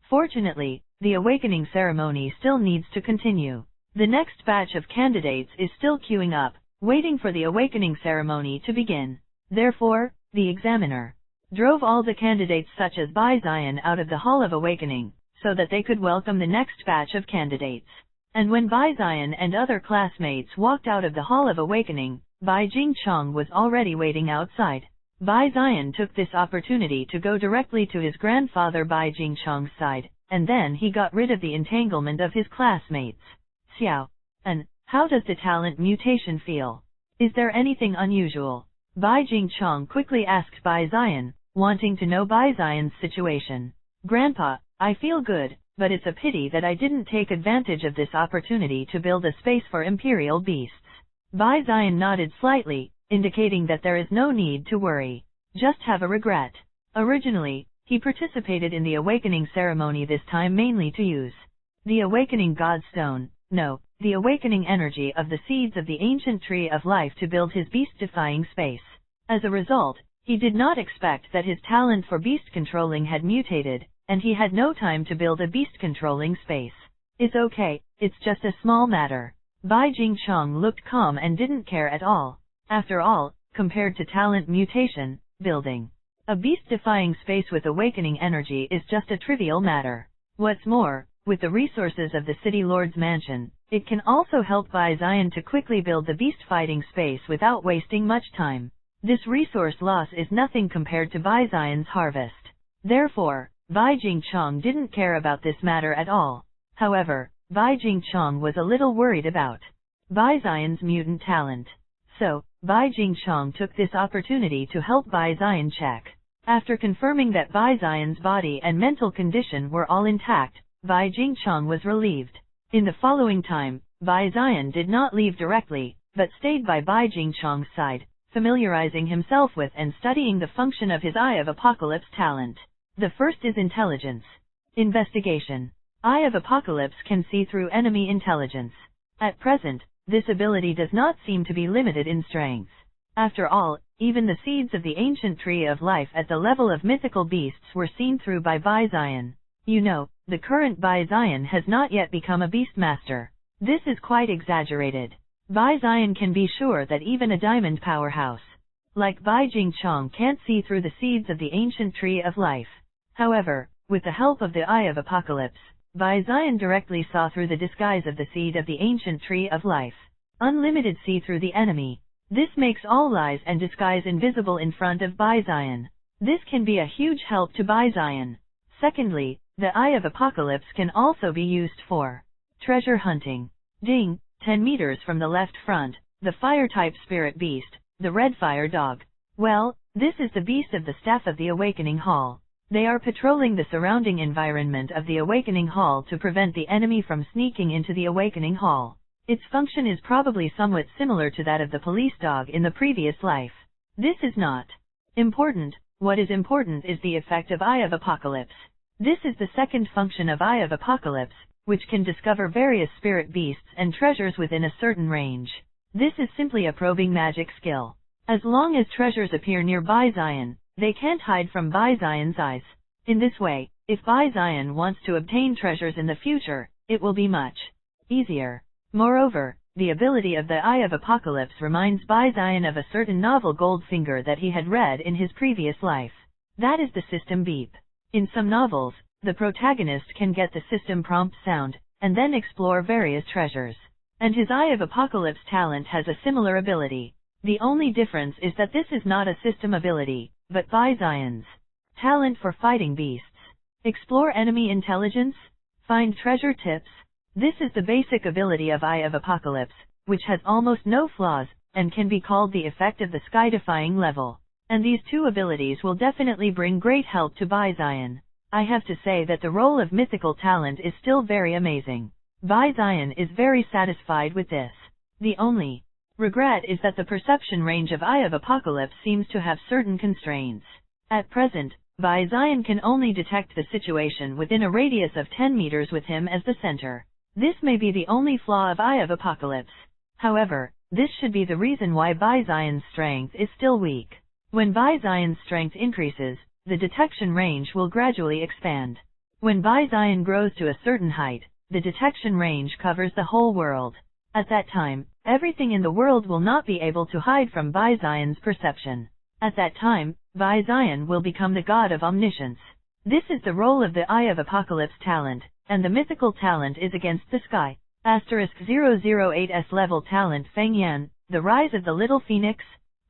Fortunately, the awakening ceremony still needs to continue. The next batch of candidates is still queuing up, waiting for the awakening ceremony to begin. Therefore, the examiner drove all the candidates such as Bai Xian out of the Hall of Awakening, so that they could welcome the next batch of candidates. And when Bai Xian and other classmates walked out of the Hall of Awakening, Bai Jingchong was already waiting outside. Bai Xian took this opportunity to go directly to his grandfather Bai Jingchong's side, and then he got rid of the entanglement of his classmates. Xiao, and how does the talent mutation feel? Is there anything unusual? Bai Jingchong quickly asked Bai Xian, wanting to know Bai Xian's situation. Grandpa, I feel good, but it's a pity that I didn't take advantage of this opportunity to build a space for imperial beasts. Bai Xian nodded slightly, indicating that there is no need to worry. Just have a regret. Originally, he participated in the awakening ceremony this time mainly to use the awakening godstone, the awakening energy of the seeds of the ancient tree of life to build his beast-defying space. As a result, he did not expect that his talent for beast controlling had mutated, and he had no time to build a beast-controlling space. It's okay, it's just a small matter. Bai Jingchong looked calm and didn't care at all. After all, compared to talent mutation, building a beast-defying space with awakening energy is just a trivial matter. What's more, with the resources of the City Lord's mansion, it can also help Bai Xian to quickly build the beast-fighting space without wasting much time. This resource loss is nothing compared to Bai Xian's harvest. Therefore, Bai Jingchong didn't care about this matter at all. However, Bai Jingchong was a little worried about Bai Xian's mutant talent. So, Bai Jingchong took this opportunity to help Bai Xian check. After confirming that Bai Xian's body and mental condition were all intact, Bai Jingchong was relieved. In the following time, Bai Xian did not leave directly, but stayed by Bai Jingchong's side, familiarizing himself with and studying the function of his Eye of Apocalypse talent. The first is intelligence. Investigation. Eye of Apocalypse can see through enemy intelligence. At present, this ability does not seem to be limited in strength. After all, even the seeds of the ancient tree of life at the level of mythical beasts were seen through by Bai Xian. You know, the current Bai Xian has not yet become a beastmaster. This is quite exaggerated. Bai Xian can be sure that even a diamond powerhouse like Bai Jingchong can't see through the seeds of the ancient tree of life. However, with the help of the Eye of Apocalypse, Bai Xian directly saw through the disguise of the seed of the ancient tree of life. Unlimited see through the enemy. This makes all lies and disguise invisible in front of Bai Xian. This can be a huge help to Bai Xian. Secondly, the Eye of Apocalypse can also be used for treasure hunting. Ding, 10 meters from the left front, the fire-type spirit beast, the red fire dog. Well, this is the beast of the staff of the Awakening Hall. They are patrolling the surrounding environment of the Awakening Hall to prevent the enemy from sneaking into the Awakening Hall. Its function is probably somewhat similar to that of the police dog in the previous life. This is not important. What is important is the effect of Eye of Apocalypse. This is the second function of Eye of Apocalypse, which can discover various spirit beasts and treasures within a certain range. This is simply a probing magic skill. As long as treasures appear near Bai Xian, they can't hide from Bai Xian's eyes. In this way, if Bai Xian wants to obtain treasures in the future, it will be much easier. Moreover, the ability of the Eye of Apocalypse reminds Bai Xian of a certain novel Goldfinger that he had read in his previous life. That is the system beep. In some novels, the protagonist can get the system prompt sound, and then explore various treasures. And his Eye of Apocalypse talent has a similar ability. The only difference is that this is not a system ability, but Bai Xian's talent for fighting beasts. Explore enemy intelligence? Find treasure tips? This is the basic ability of Eye of Apocalypse, which has almost no flaws, and can be called the effect of the sky-defying level. And these two abilities will definitely bring great help to Bai Zion. I have to say that the role of mythical talent is still very amazing. Bai Zion is very satisfied with this. The only regret is that the perception range of Eye of Apocalypse seems to have certain constraints. At present, Bai Zion can only detect the situation within a radius of 10 meters with him as the center. This may be the only flaw of Eye of Apocalypse. However, this should be the reason why Bai Zion's strength is still weak. When Bai Zion's strength increases, the detection range will gradually expand. When Bai Zion grows to a certain height, the detection range covers the whole world. At that time, everything in the world will not be able to hide from Bai Zion's perception. At that time, Bai Zion will become the god of omniscience. This is the role of the Eye of Apocalypse talent, and the mythical talent is against the sky. Asterisk 008's level talent Feng Yan, the rise of the little phoenix.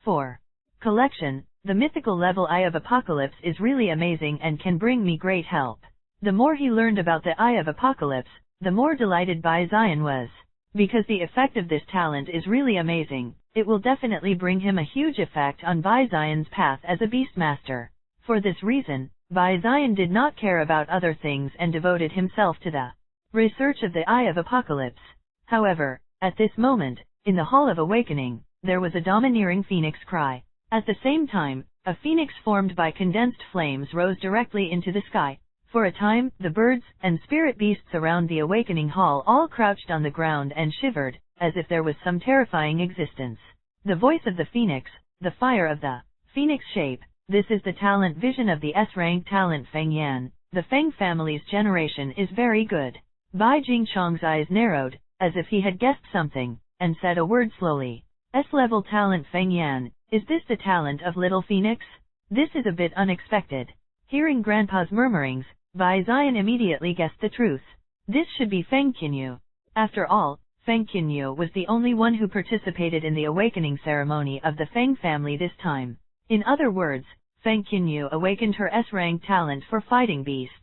4. Collection. The mythical level Eye of Apocalypse is really amazing and can bring me great help. The more he learned about the Eye of Apocalypse, the more delighted Bai Zion was. Because the effect of this talent is really amazing, it will definitely bring him a huge effect on Bai Zion's path as a Beastmaster. For this reason, Bai Zion did not care about other things and devoted himself to the research of the Eye of Apocalypse. However, at this moment, in the Hall of Awakening, there was a domineering phoenix cry. At the same time, a phoenix formed by condensed flames rose directly into the sky. For a time, the birds and spirit beasts around the awakening hall all crouched on the ground and shivered, as if there was some terrifying existence. The voice of the phoenix, the fire of the phoenix shape, this is the talent vision of the S-rank talent Feng Yan. The Feng family's generation is very good. Bai Jingchong's eyes narrowed, as if he had guessed something, and said a word slowly. S-level talent Feng Yan, is this the talent of Little Phoenix? This is a bit unexpected. Hearing Grandpa's murmurings, Bai Zion immediately guessed the truth. This should be Feng Qinyu. After all, Feng Qinyu was the only one who participated in the awakening ceremony of the Feng family this time. In other words, Feng Qinyu awakened her S-rank talent for fighting beasts.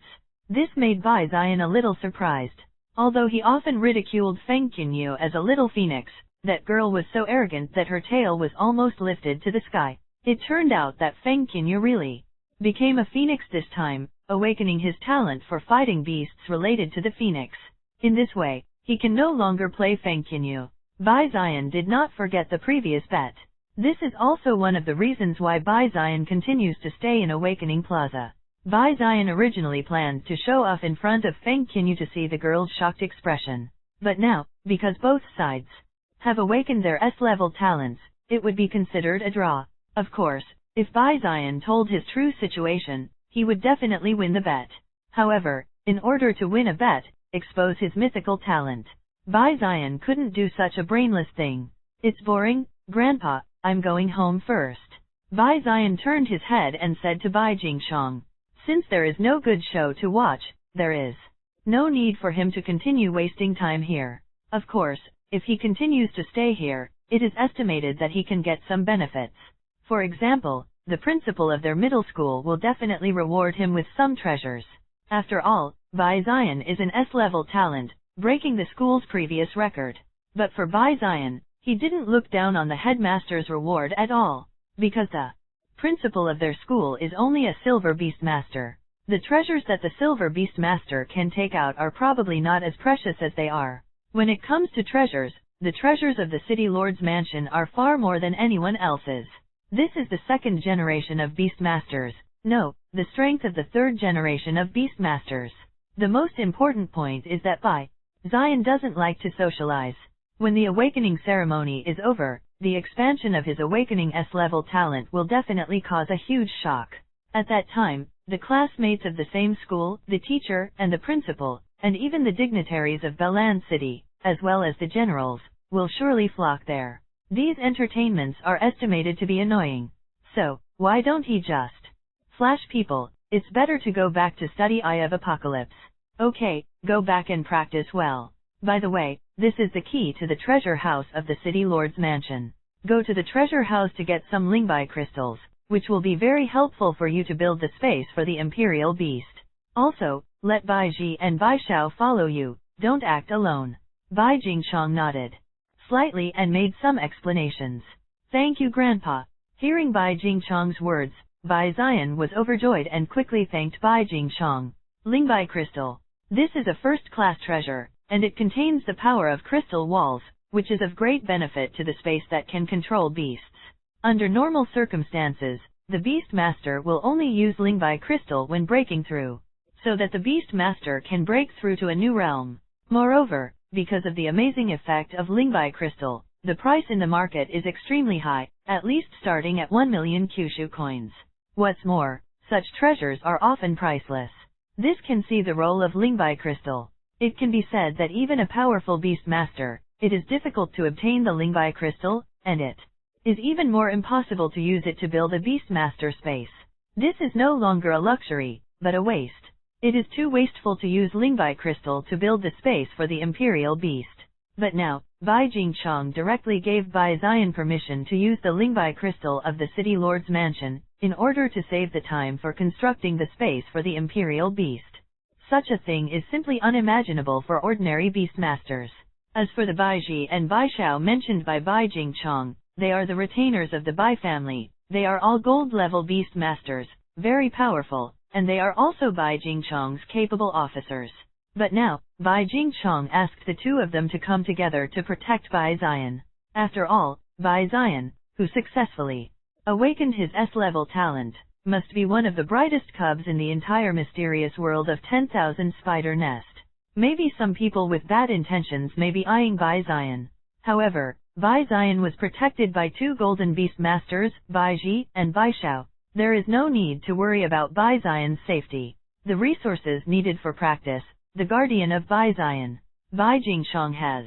This made Bai Zion a little surprised. Although he often ridiculed Feng Qinyu as a little phoenix, that girl was so arrogant that her tail was almost lifted to the sky. It turned out that Feng Qinyu really became a phoenix this time, awakening his talent for fighting beasts related to the phoenix. In this way, he can no longer play Feng Qinyu. Bai Zion did not forget the previous bet. This is also one of the reasons why Bai Zion continues to stay in Awakening Plaza. Bai Zion originally planned to show off in front of Feng Qinyu to see the girl's shocked expression. But now, because both sides have awakened their S-level talents, it would be considered a draw. Of course, if Bai Zion told his true situation, he would definitely win the bet. However, in order to win a bet, expose his mythical talent, Bai Zion couldn't do such a brainless thing. It's boring, Grandpa, I'm going home first. Bai Zion turned his head and said to Bai Jingchong, since there is no good show to watch, there is no need for him to continue wasting time here. Of course, if he continues to stay here, it is estimated that he can get some benefits. For example, the principal of their middle school will definitely reward him with some treasures. After all, Bai Zion is an S-level talent, breaking the school's previous record. But for Bai Zion, he didn't look down on the headmaster's reward at all, because the principal of their school is only a Silver Beast Master. The treasures that the Silver Beast Master can take out are probably not as precious as they are. When it comes to treasures, the treasures of the City Lord's mansion are far more than anyone else's. This is the second generation of Beastmasters. No, the strength of the third generation of Beastmasters. The most important point is that Bai Zion doesn't like to socialize. When the awakening ceremony is over, the expansion of his awakening S-level talent will definitely cause a huge shock. At that time, the classmates of the same school, the teacher, and the principal, and even the dignitaries of Belan City, as well as the generals, will surely flock there. These entertainments are estimated to be annoying. So, why don't he just flash people? It's better to go back to study Eye of Apocalypse. Okay, go back and practice well. By the way, this is the key to the treasure house of the City Lord's mansion. Go to the treasure house to get some Lingbai crystals, which will be very helpful for you to build the space for the Imperial Beast. Also, let Bai Ji and Bai Xiao follow you, don't act alone. Bai Jingchong nodded. slightly and made some explanations. Thank you, Grandpa. Hearing Bai Jingchong's words, Bai Zion was overjoyed and quickly thanked Bai Jingchong. Lingbai Crystal. This is a first-class treasure, and it contains the power of crystal walls, which is of great benefit to the space that can control beasts. Under normal circumstances, the Beast Master will only use Lingbai Crystal when breaking through, so that the Beast Master can break through to a new realm. Moreover, because of the amazing effect of Lingbai Crystal, the price in the market is extremely high, at least starting at 1 million Kyushu coins. What's more, such treasures are often priceless. This can see the role of Lingbai Crystal. It can be said that even a powerful Beast Master, it is difficult to obtain the Lingbai Crystal, and it is even more impossible to use it to build a Beast Master space. This is no longer a luxury, but a waste. It is too wasteful to use Lingbai Crystal to build the space for the Imperial Beast. But now, Bai Jingchong directly gave Bai Zion permission to use the Lingbai Crystal of the City Lord's mansion, in order to save the time for constructing the space for the Imperial Beast. Such a thing is simply unimaginable for ordinary Beast Masters. As for the Baiji and Baishao mentioned by Bai Jingchong, they are the retainers of the Bai family. They are all gold-level Beast Masters, very powerful, and they are also Bai Jingchong's capable officers. But now, Bai Jingchong asked the two of them to come together to protect Bai Zion. After all, Bai Zion, who successfully awakened his S-level talent, must be one of the brightest cubs in the entire mysterious world of 10,000 Spider Nest. Maybe some people with bad intentions may be eyeing Bai Zion. However, Bai Zion was protected by two golden beast masters, Bai Ji and Bai Shao. There is no need to worry about Bai Zion's safety. The resources needed for practice, the guardian of Bai Zion, Bai Jingchong, has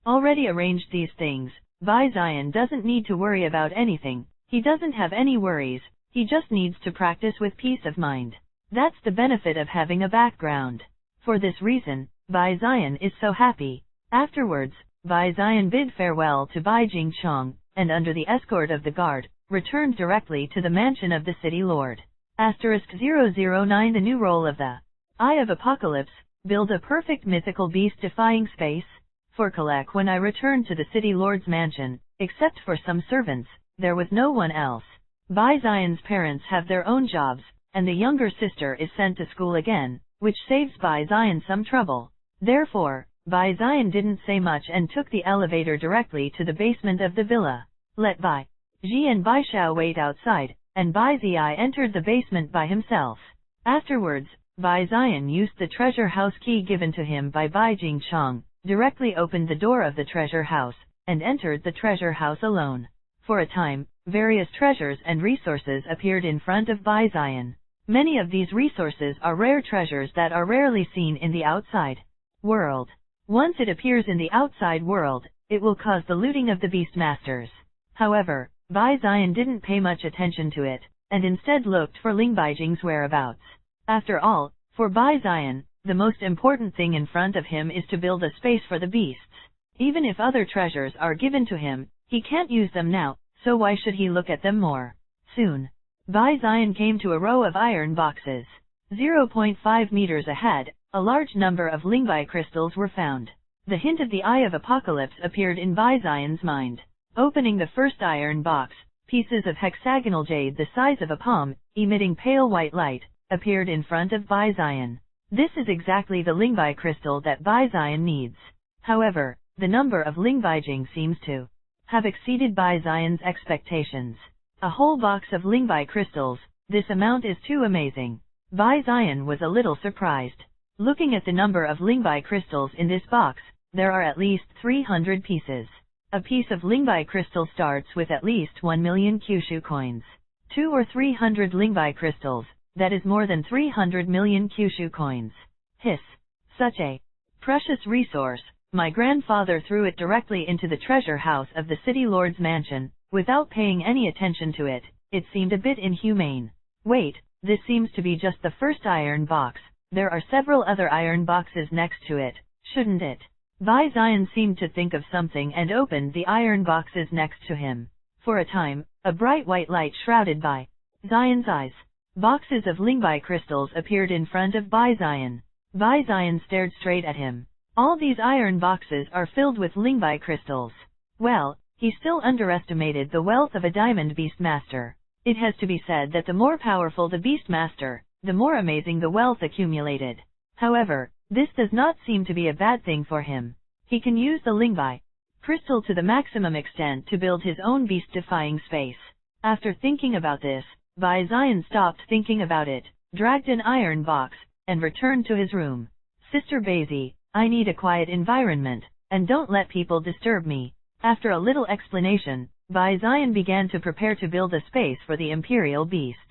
already arranged these things. Bai Zion doesn't need to worry about anything. He doesn't have any worries. He just needs to practice with peace of mind. That's the benefit of having a background. For this reason, Bai Zion is so happy. Afterwards, Bai Zion bid farewell to Bai Jingchong, and under the escort of the guard, returned directly to the mansion of the City Lord. *009 The new role of the Eye of Apocalypse. Build a perfect mythical beast-defying space. For Kalek, when I returned to the City Lord's mansion, except for some servants, there was no one else. Bai Zion's parents have their own jobs, and the younger sister is sent to school again, which saves Bai Zion some trouble. Therefore, Bai Zion didn't say much and took the elevator directly to the basement of the villa. Let Bai Ji and Bai Shao wait outside, and Bai Zi entered the basement by himself. Afterwards, Bai Zion used the treasure house key given to him by Bai Jingchong, directly opened the door of the treasure house, and entered the treasure house alone. For a time, various treasures and resources appeared in front of Bai Zion. Many of these resources are rare treasures that are rarely seen in the outside world. Once it appears in the outside world, it will cause the looting of the Beast Masters. However, Bai Zion didn't pay much attention to it, and instead looked for Ling Baijing's whereabouts. After all, for Bai Zion, the most important thing in front of him is to build a space for the beasts. Even if other treasures are given to him, he can't use them now, so why should he look at them more? Soon, Bai Zion came to a row of iron boxes. 0.5 meters ahead, a large number of Lingbai crystals were found. The hint of the Eye of Apocalypse appeared in Bai Zion's mind. Opening the first iron box, pieces of hexagonal jade the size of a palm, emitting pale white light, appeared in front of Bai Zion. This is exactly the Lingbai crystal that Bai Zion needs. However, the number of Lingbaijing seems to have exceeded Bai Zion's expectations. A whole box of Lingbai crystals, this amount is too amazing. Bai Zion was a little surprised. Looking at the number of Lingbai crystals in this box, there are at least 300 pieces. A piece of Lingbai crystal starts with at least 1 million Kyushu coins. 200 or 300 Lingbai crystals, that is more than 300 million Kyushu coins. Hiss! Such a precious resource. My grandfather threw it directly into the treasure house of the City Lord's mansion, without paying any attention to it. It seemed a bit inhumane. Wait, this seems to be just the first iron box. There are several other iron boxes next to it, shouldn't it? Bai Zion seemed to think of something and opened the iron boxes next to him. For a time, a bright white light shrouded Bai Zion's eyes. Boxes of Lingbai crystals appeared in front of Bai Zion. Bai Zion stared straight at him. All these iron boxes are filled with Lingbai crystals. Well, he still underestimated the wealth of a diamond beastmaster. It has to be said that the more powerful the beastmaster, the more amazing the wealth accumulated. However, this does not seem to be a bad thing for him. He can use the Lingbai crystal to the maximum extent to build his own beast-defying space. After thinking about this, Bai Zion stopped thinking about it, dragged an iron box, and returned to his room. Sister Baisi, I need a quiet environment, and don't let people disturb me. After a little explanation, Bai Zion began to prepare to build a space for the imperial beasts.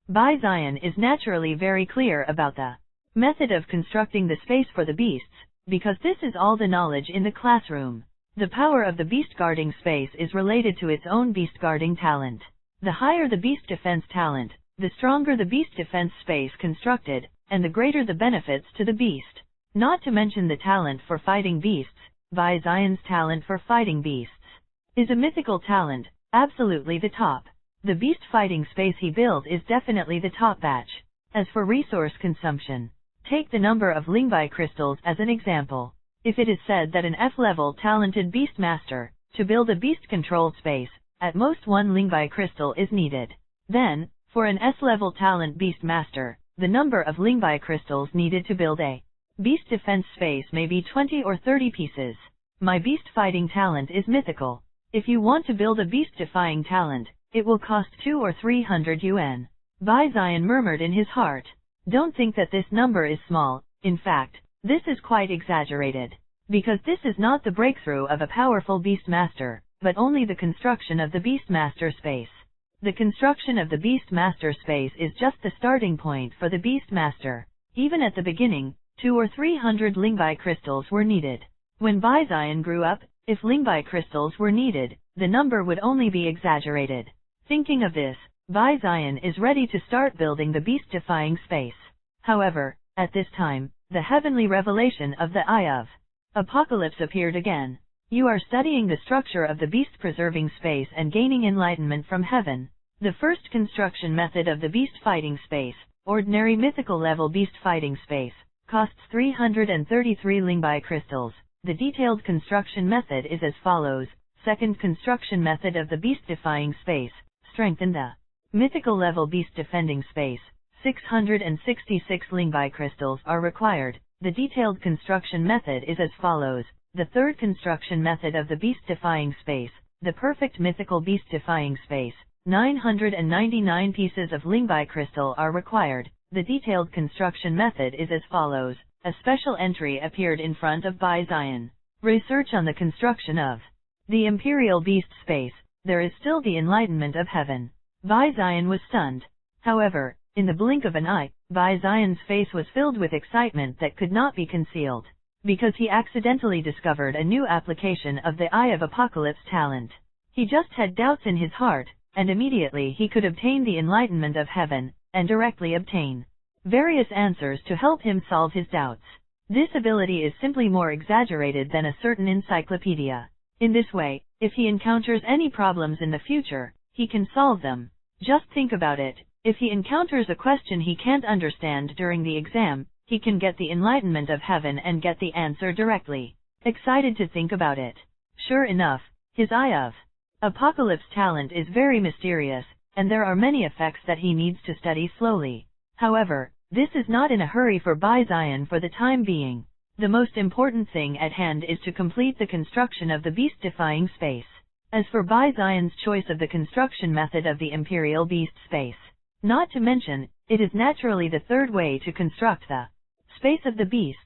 Bai Zion is naturally very clear about the method of constructing the space for the beasts, because this is all the knowledge in the classroom. The power of the beast guarding space is related to its own beast guarding talent. The higher the beast defense talent, the stronger the beast defense space constructed, and the greater the benefits to the beast. Not to mention the talent for fighting beasts. Bai Zion's talent for fighting beasts is a mythical talent, absolutely the top. The beast fighting space he built is definitely the top batch. As for resource consumption, take the number of Lingbai crystals as an example. If it is said that an F-level talented beastmaster, to build a beast-controlled space, at most 1 Lingbai crystal is needed. Then, for an S-level talent beastmaster, the number of Lingbai crystals needed to build a beast defense space may be 20 or 30 pieces. My beast fighting talent is mythical. If you want to build a beast-defying talent, it will cost 200 or 300 yuan. Bai Zion murmured in his heart. Don't think that this number is small. In fact, this is quite exaggerated. Because this is not the breakthrough of a powerful beastmaster, but only the construction of the beastmaster space. The construction of the beastmaster space is just the starting point for the beastmaster. Even at the beginning, 200 or 300 Lingbai crystals were needed. When Bai Zion grew up, if Lingbai crystals were needed, the number would only be exaggerated. Thinking of this, Bai Zion is ready to start building the beast-defying space. However, at this time, the heavenly revelation of the Eye of Apocalypse appeared again. You are studying the structure of the beast-preserving space and gaining enlightenment from heaven. The first construction method of the beast-fighting space, ordinary mythical level beast-fighting space, costs 333 Lingbai crystals. The detailed construction method is as follows. Second construction method of the beast-defying space, strengthen the mythical level beast-defending space. 666 Lingbai crystals are required. The detailed construction method is as follows. The third construction method of the beast-defying space, the perfect mythical beast-defying space. 999 pieces of Lingbai crystal are required. The detailed construction method is as follows. A special entry appeared in front of Bai Zion. Research on the construction of the imperial beast space. There is still the enlightenment of heaven. Bai Zion was stunned. However, in the blink of an eye, Bai Zion's face was filled with excitement that could not be concealed, because he accidentally discovered a new application of the Eye of Apocalypse talent. He just had doubts in his heart, and immediately he could obtain the enlightenment of heaven, and directly obtain various answers to help him solve his doubts. This ability is simply more exaggerated than a certain encyclopedia. In this way, if he encounters any problems in the future, he can solve them. Just think about it. If he encounters a question he can't understand during the exam, he can get the enlightenment of heaven and get the answer directly. Excited to think about it. Sure enough, his Eye of Apocalypse talent is very mysterious, and there are many effects that he needs to study slowly. However, this is not in a hurry for Bai Zion for the time being. The most important thing at hand is to complete the construction of the beast-defying space. As for Bai Zion's choice of the construction method of the imperial beast space, not to mention, it is naturally the third way to construct the space of the beasts.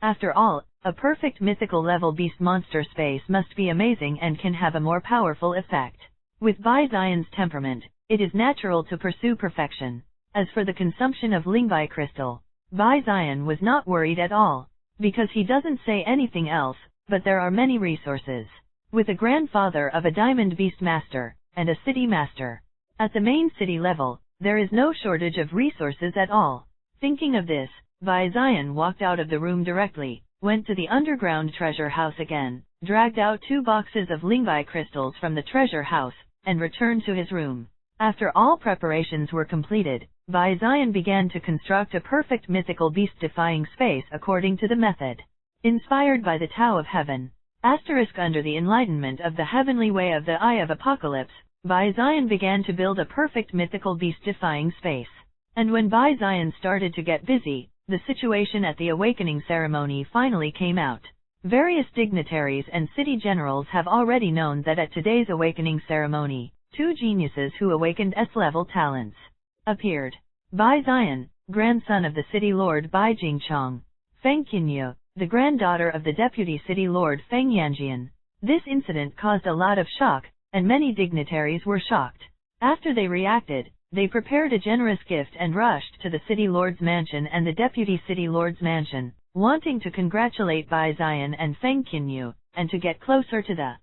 After all, a perfect mythical level beast monster space must be amazing and can have a more powerful effect. With Bai Zion's temperament, it is natural to pursue perfection. As for the consumption of Lingbai crystal, Bai Zion was not worried at all, because he doesn't say anything else, but there are many resources. With a grandfather of a diamond beast master, and a city master, at the main city level, there is no shortage of resources at all. Thinking of this, Bai Zion walked out of the room directly, went to the underground treasure house again, dragged out 2 boxes of Lingbai crystals from the treasure house, and returned to his room. After all preparations were completed, Bai Zion began to construct a perfect mythical beast-defying space according to the method inspired by the Tao of Heaven. Under the enlightenment of the heavenly way of the Eye of Apocalypse, Bai-Zion began to build a perfect mythical beast-defying space. And when Bai-Zion started to get busy, the situation at the awakening ceremony finally came out. Various dignitaries and city generals have already known that at today's awakening ceremony, two geniuses who awakened S-level talents appeared. Bai-Zion, grandson of the city lord Bai Jingchong. Feng Qinyu, the granddaughter of the deputy city lord Feng Yanjian. This incident caused a lot of shock, and many dignitaries were shocked. After they reacted, they prepared a generous gift and rushed to the city lord's mansion and the deputy city lord's mansion, wanting to congratulate Bai-Zion and Feng Qinyu, and to get closer to the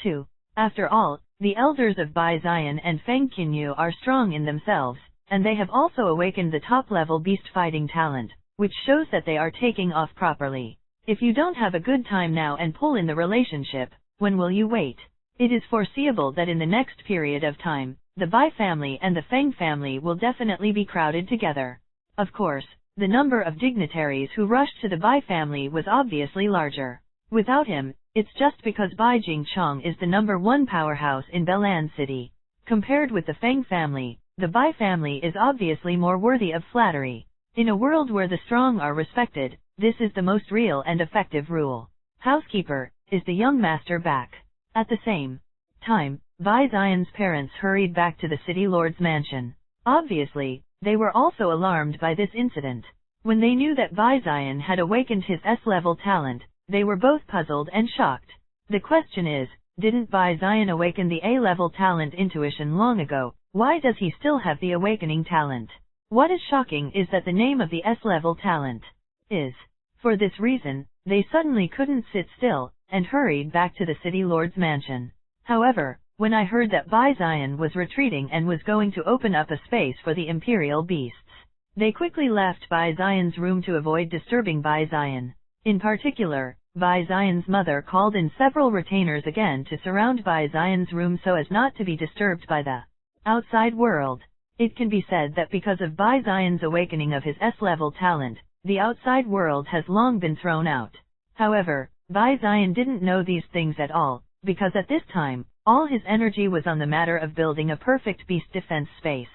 two. After all, the elders of Bai-Zion and Feng Qinyu are strong in themselves, and they have also awakened the top-level beast-fighting talent, which shows that they are taking off properly. If you don't have a good time now and pull in the relationship, when will you wait? It is foreseeable that in the next period of time, the Bai family and the Feng family will definitely be crowded together. Of course, the number of dignitaries who rushed to the Bai family was obviously larger. Without him, it's just because Bai Jingchong is the #1 powerhouse in Belan City. Compared with the Feng family, the Bai family is obviously more worthy of flattery. In a world where the strong are respected, this is the most real and effective rule. Housekeeper, is the young master back? At the same time, Bai-Zion's parents hurried back to the city lord's mansion. Obviously, they were also alarmed by this incident. When they knew that Bai-Zion had awakened his S-level talent, they were both puzzled and shocked. The question is, didn't Bai-Zion awaken the A-level talent intuition long ago? Why does he still have the awakening talent? What is shocking is that the name of the S-level talent is. For this reason, they suddenly couldn't sit still, and hurried back to the city lord's mansion. However, when I heard that Bai-Zion was retreating and was going to open up a space for the imperial beasts, they quickly left Bai-Zion's room to avoid disturbing Bai-Zion. In particular, Bai-Zion's mother called in several retainers again to surround Bai-Zion's room so as not to be disturbed by the outside world. It can be said that because of Bai-Zion's awakening of his S-level talent, the outside world has long been thrown out. However, Bai-Zion didn't know these things at all, because at this time, all his energy was on the matter of building a perfect beast defense space.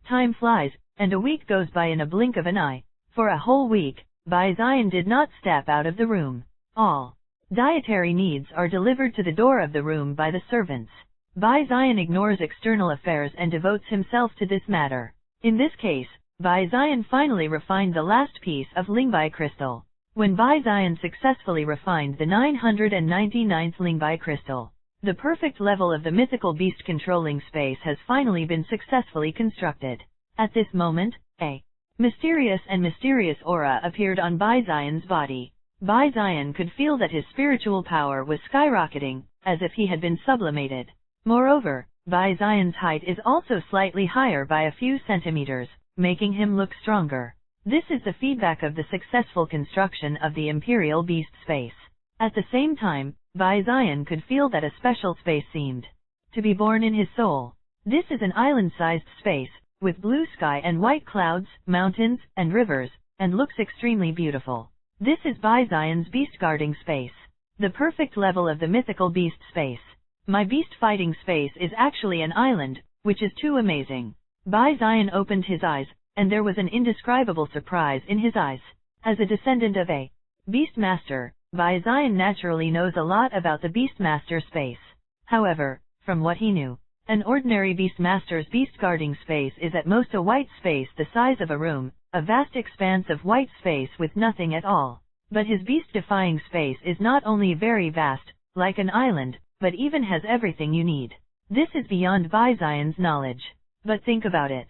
Time flies, and a week goes by in a blink of an eye. For a whole week, Bai-Zion did not step out of the room. All dietary needs are delivered to the door of the room by the servants. Bai-Zion ignores external affairs and devotes himself to this matter. In this case, Bai-Zion finally refined the last piece of Lingbai crystal. When Bai-Zion successfully refined the 999th Lingbai crystal, the perfect level of the mythical beast controlling space has finally been successfully constructed. At this moment, a mysterious aura appeared on Bai-Zion's body. Bai-Zion could feel that his spiritual power was skyrocketing, as if he had been sublimated. Moreover, Bai-Zion's height is also slightly higher by a few centimeters, making him look stronger. This is the feedback of the successful construction of the Imperial Beast space. At the same time, Bai-Zion could feel that a special space seemed to be born in his soul. This is an island-sized space, with blue sky and white clouds, mountains, and rivers, and looks extremely beautiful. This is Bai-Zion's beast guarding space, the perfect level of the mythical beast space. My beast fighting space is actually an island, which is too amazing. Bai-Zion opened his eyes, and there was an indescribable surprise in his eyes. As a descendant of a beast master, Bai-Zion naturally knows a lot about the beast master space. However, from what he knew, an ordinary beast master's beast guarding space is at most a white space the size of a room, a vast expanse of white space with nothing at all. But his beast-defying space is not only very vast, like an island, but even has everything you need. This is beyond Bai-Zion's knowledge. But think about it.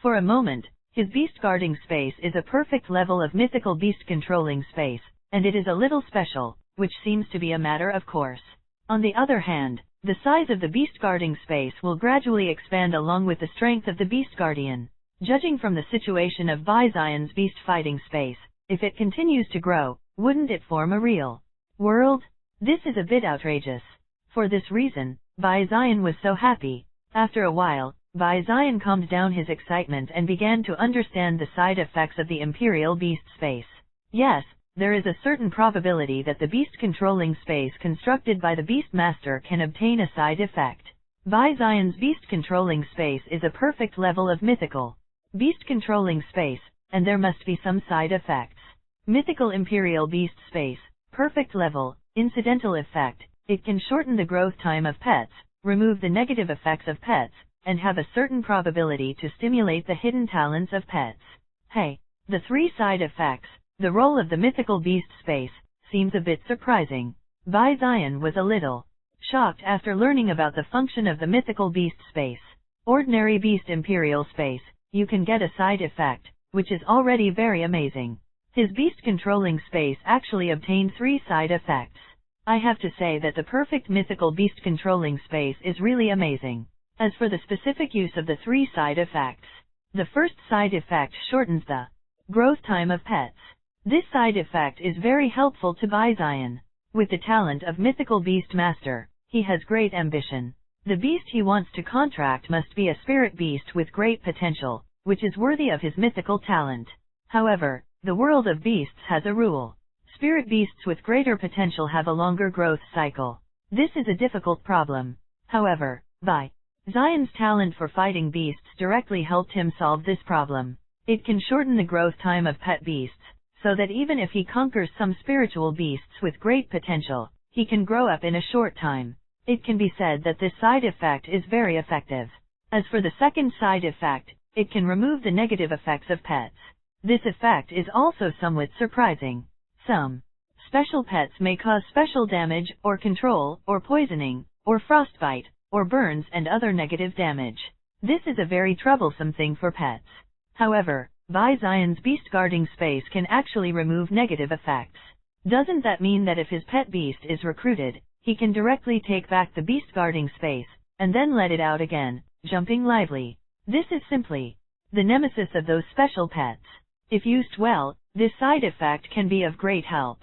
For a moment, his beast guarding space is a perfect level of mythical beast controlling space, and it is a little special, which seems to be a matter of course. On the other hand, the size of the beast guarding space will gradually expand along with the strength of the beast guardian. Judging from the situation of Bai-Zion's beast fighting space, if it continues to grow, wouldn't it form a real world? This is a bit outrageous. For this reason, Bai-Zion was so happy. After a while, Bai-Zion calmed down his excitement and began to understand the side effects of the Imperial Beast space. Yes, there is a certain probability that the beast controlling space constructed by the beast master can obtain a side effect. Zion's beast controlling space is a perfect level of mythical beast controlling space, and there must be some side effects. Mythical imperial beast space, perfect level, incidental effect. It can shorten the growth time of pets, remove the negative effects of pets, and have a certain probability to stimulate the hidden talents of pets. Hey, the 3 side effects. The role of the mythical beast space seems a bit surprising. Zion was a little shocked after learning about the function of the mythical beast space. Ordinary beast imperial space, you can get a side effect, which is already very amazing. His beast controlling space actually obtained 3 side effects. I have to say that the perfect mythical beast controlling space is really amazing. As for the specific use of the 3 side effects, the first side effect shortens the growth time of pets. This side effect is very helpful to Zion. With the talent of mythical beast master, he has great ambition. The beast he wants to contract must be a spirit beast with great potential, which is worthy of his mythical talent. However, the world of beasts has a rule. Spirit beasts with greater potential have a longer growth cycle. This is a difficult problem. However, Zion's talent for fighting beasts directly helped him solve this problem. It can shorten the growth time of pet beasts, so that even if he conquers some spiritual beasts with great potential, he can grow up in a short time. It can be said that this side effect is very effective. As for the second side effect, it can remove the negative effects of pets. This effect is also somewhat surprising. Some special pets may cause special damage, or control, or poisoning, or frostbite, or burns and other negative damage. This is a very troublesome thing for pets. However, Zion's beast guarding space can actually remove negative effects. Doesn't that mean that if his pet beast is recruited, he can directly take back the beast guarding space, and then let it out again, jumping lively? This is simply the nemesis of those special pets. If used well, this side effect can be of great help.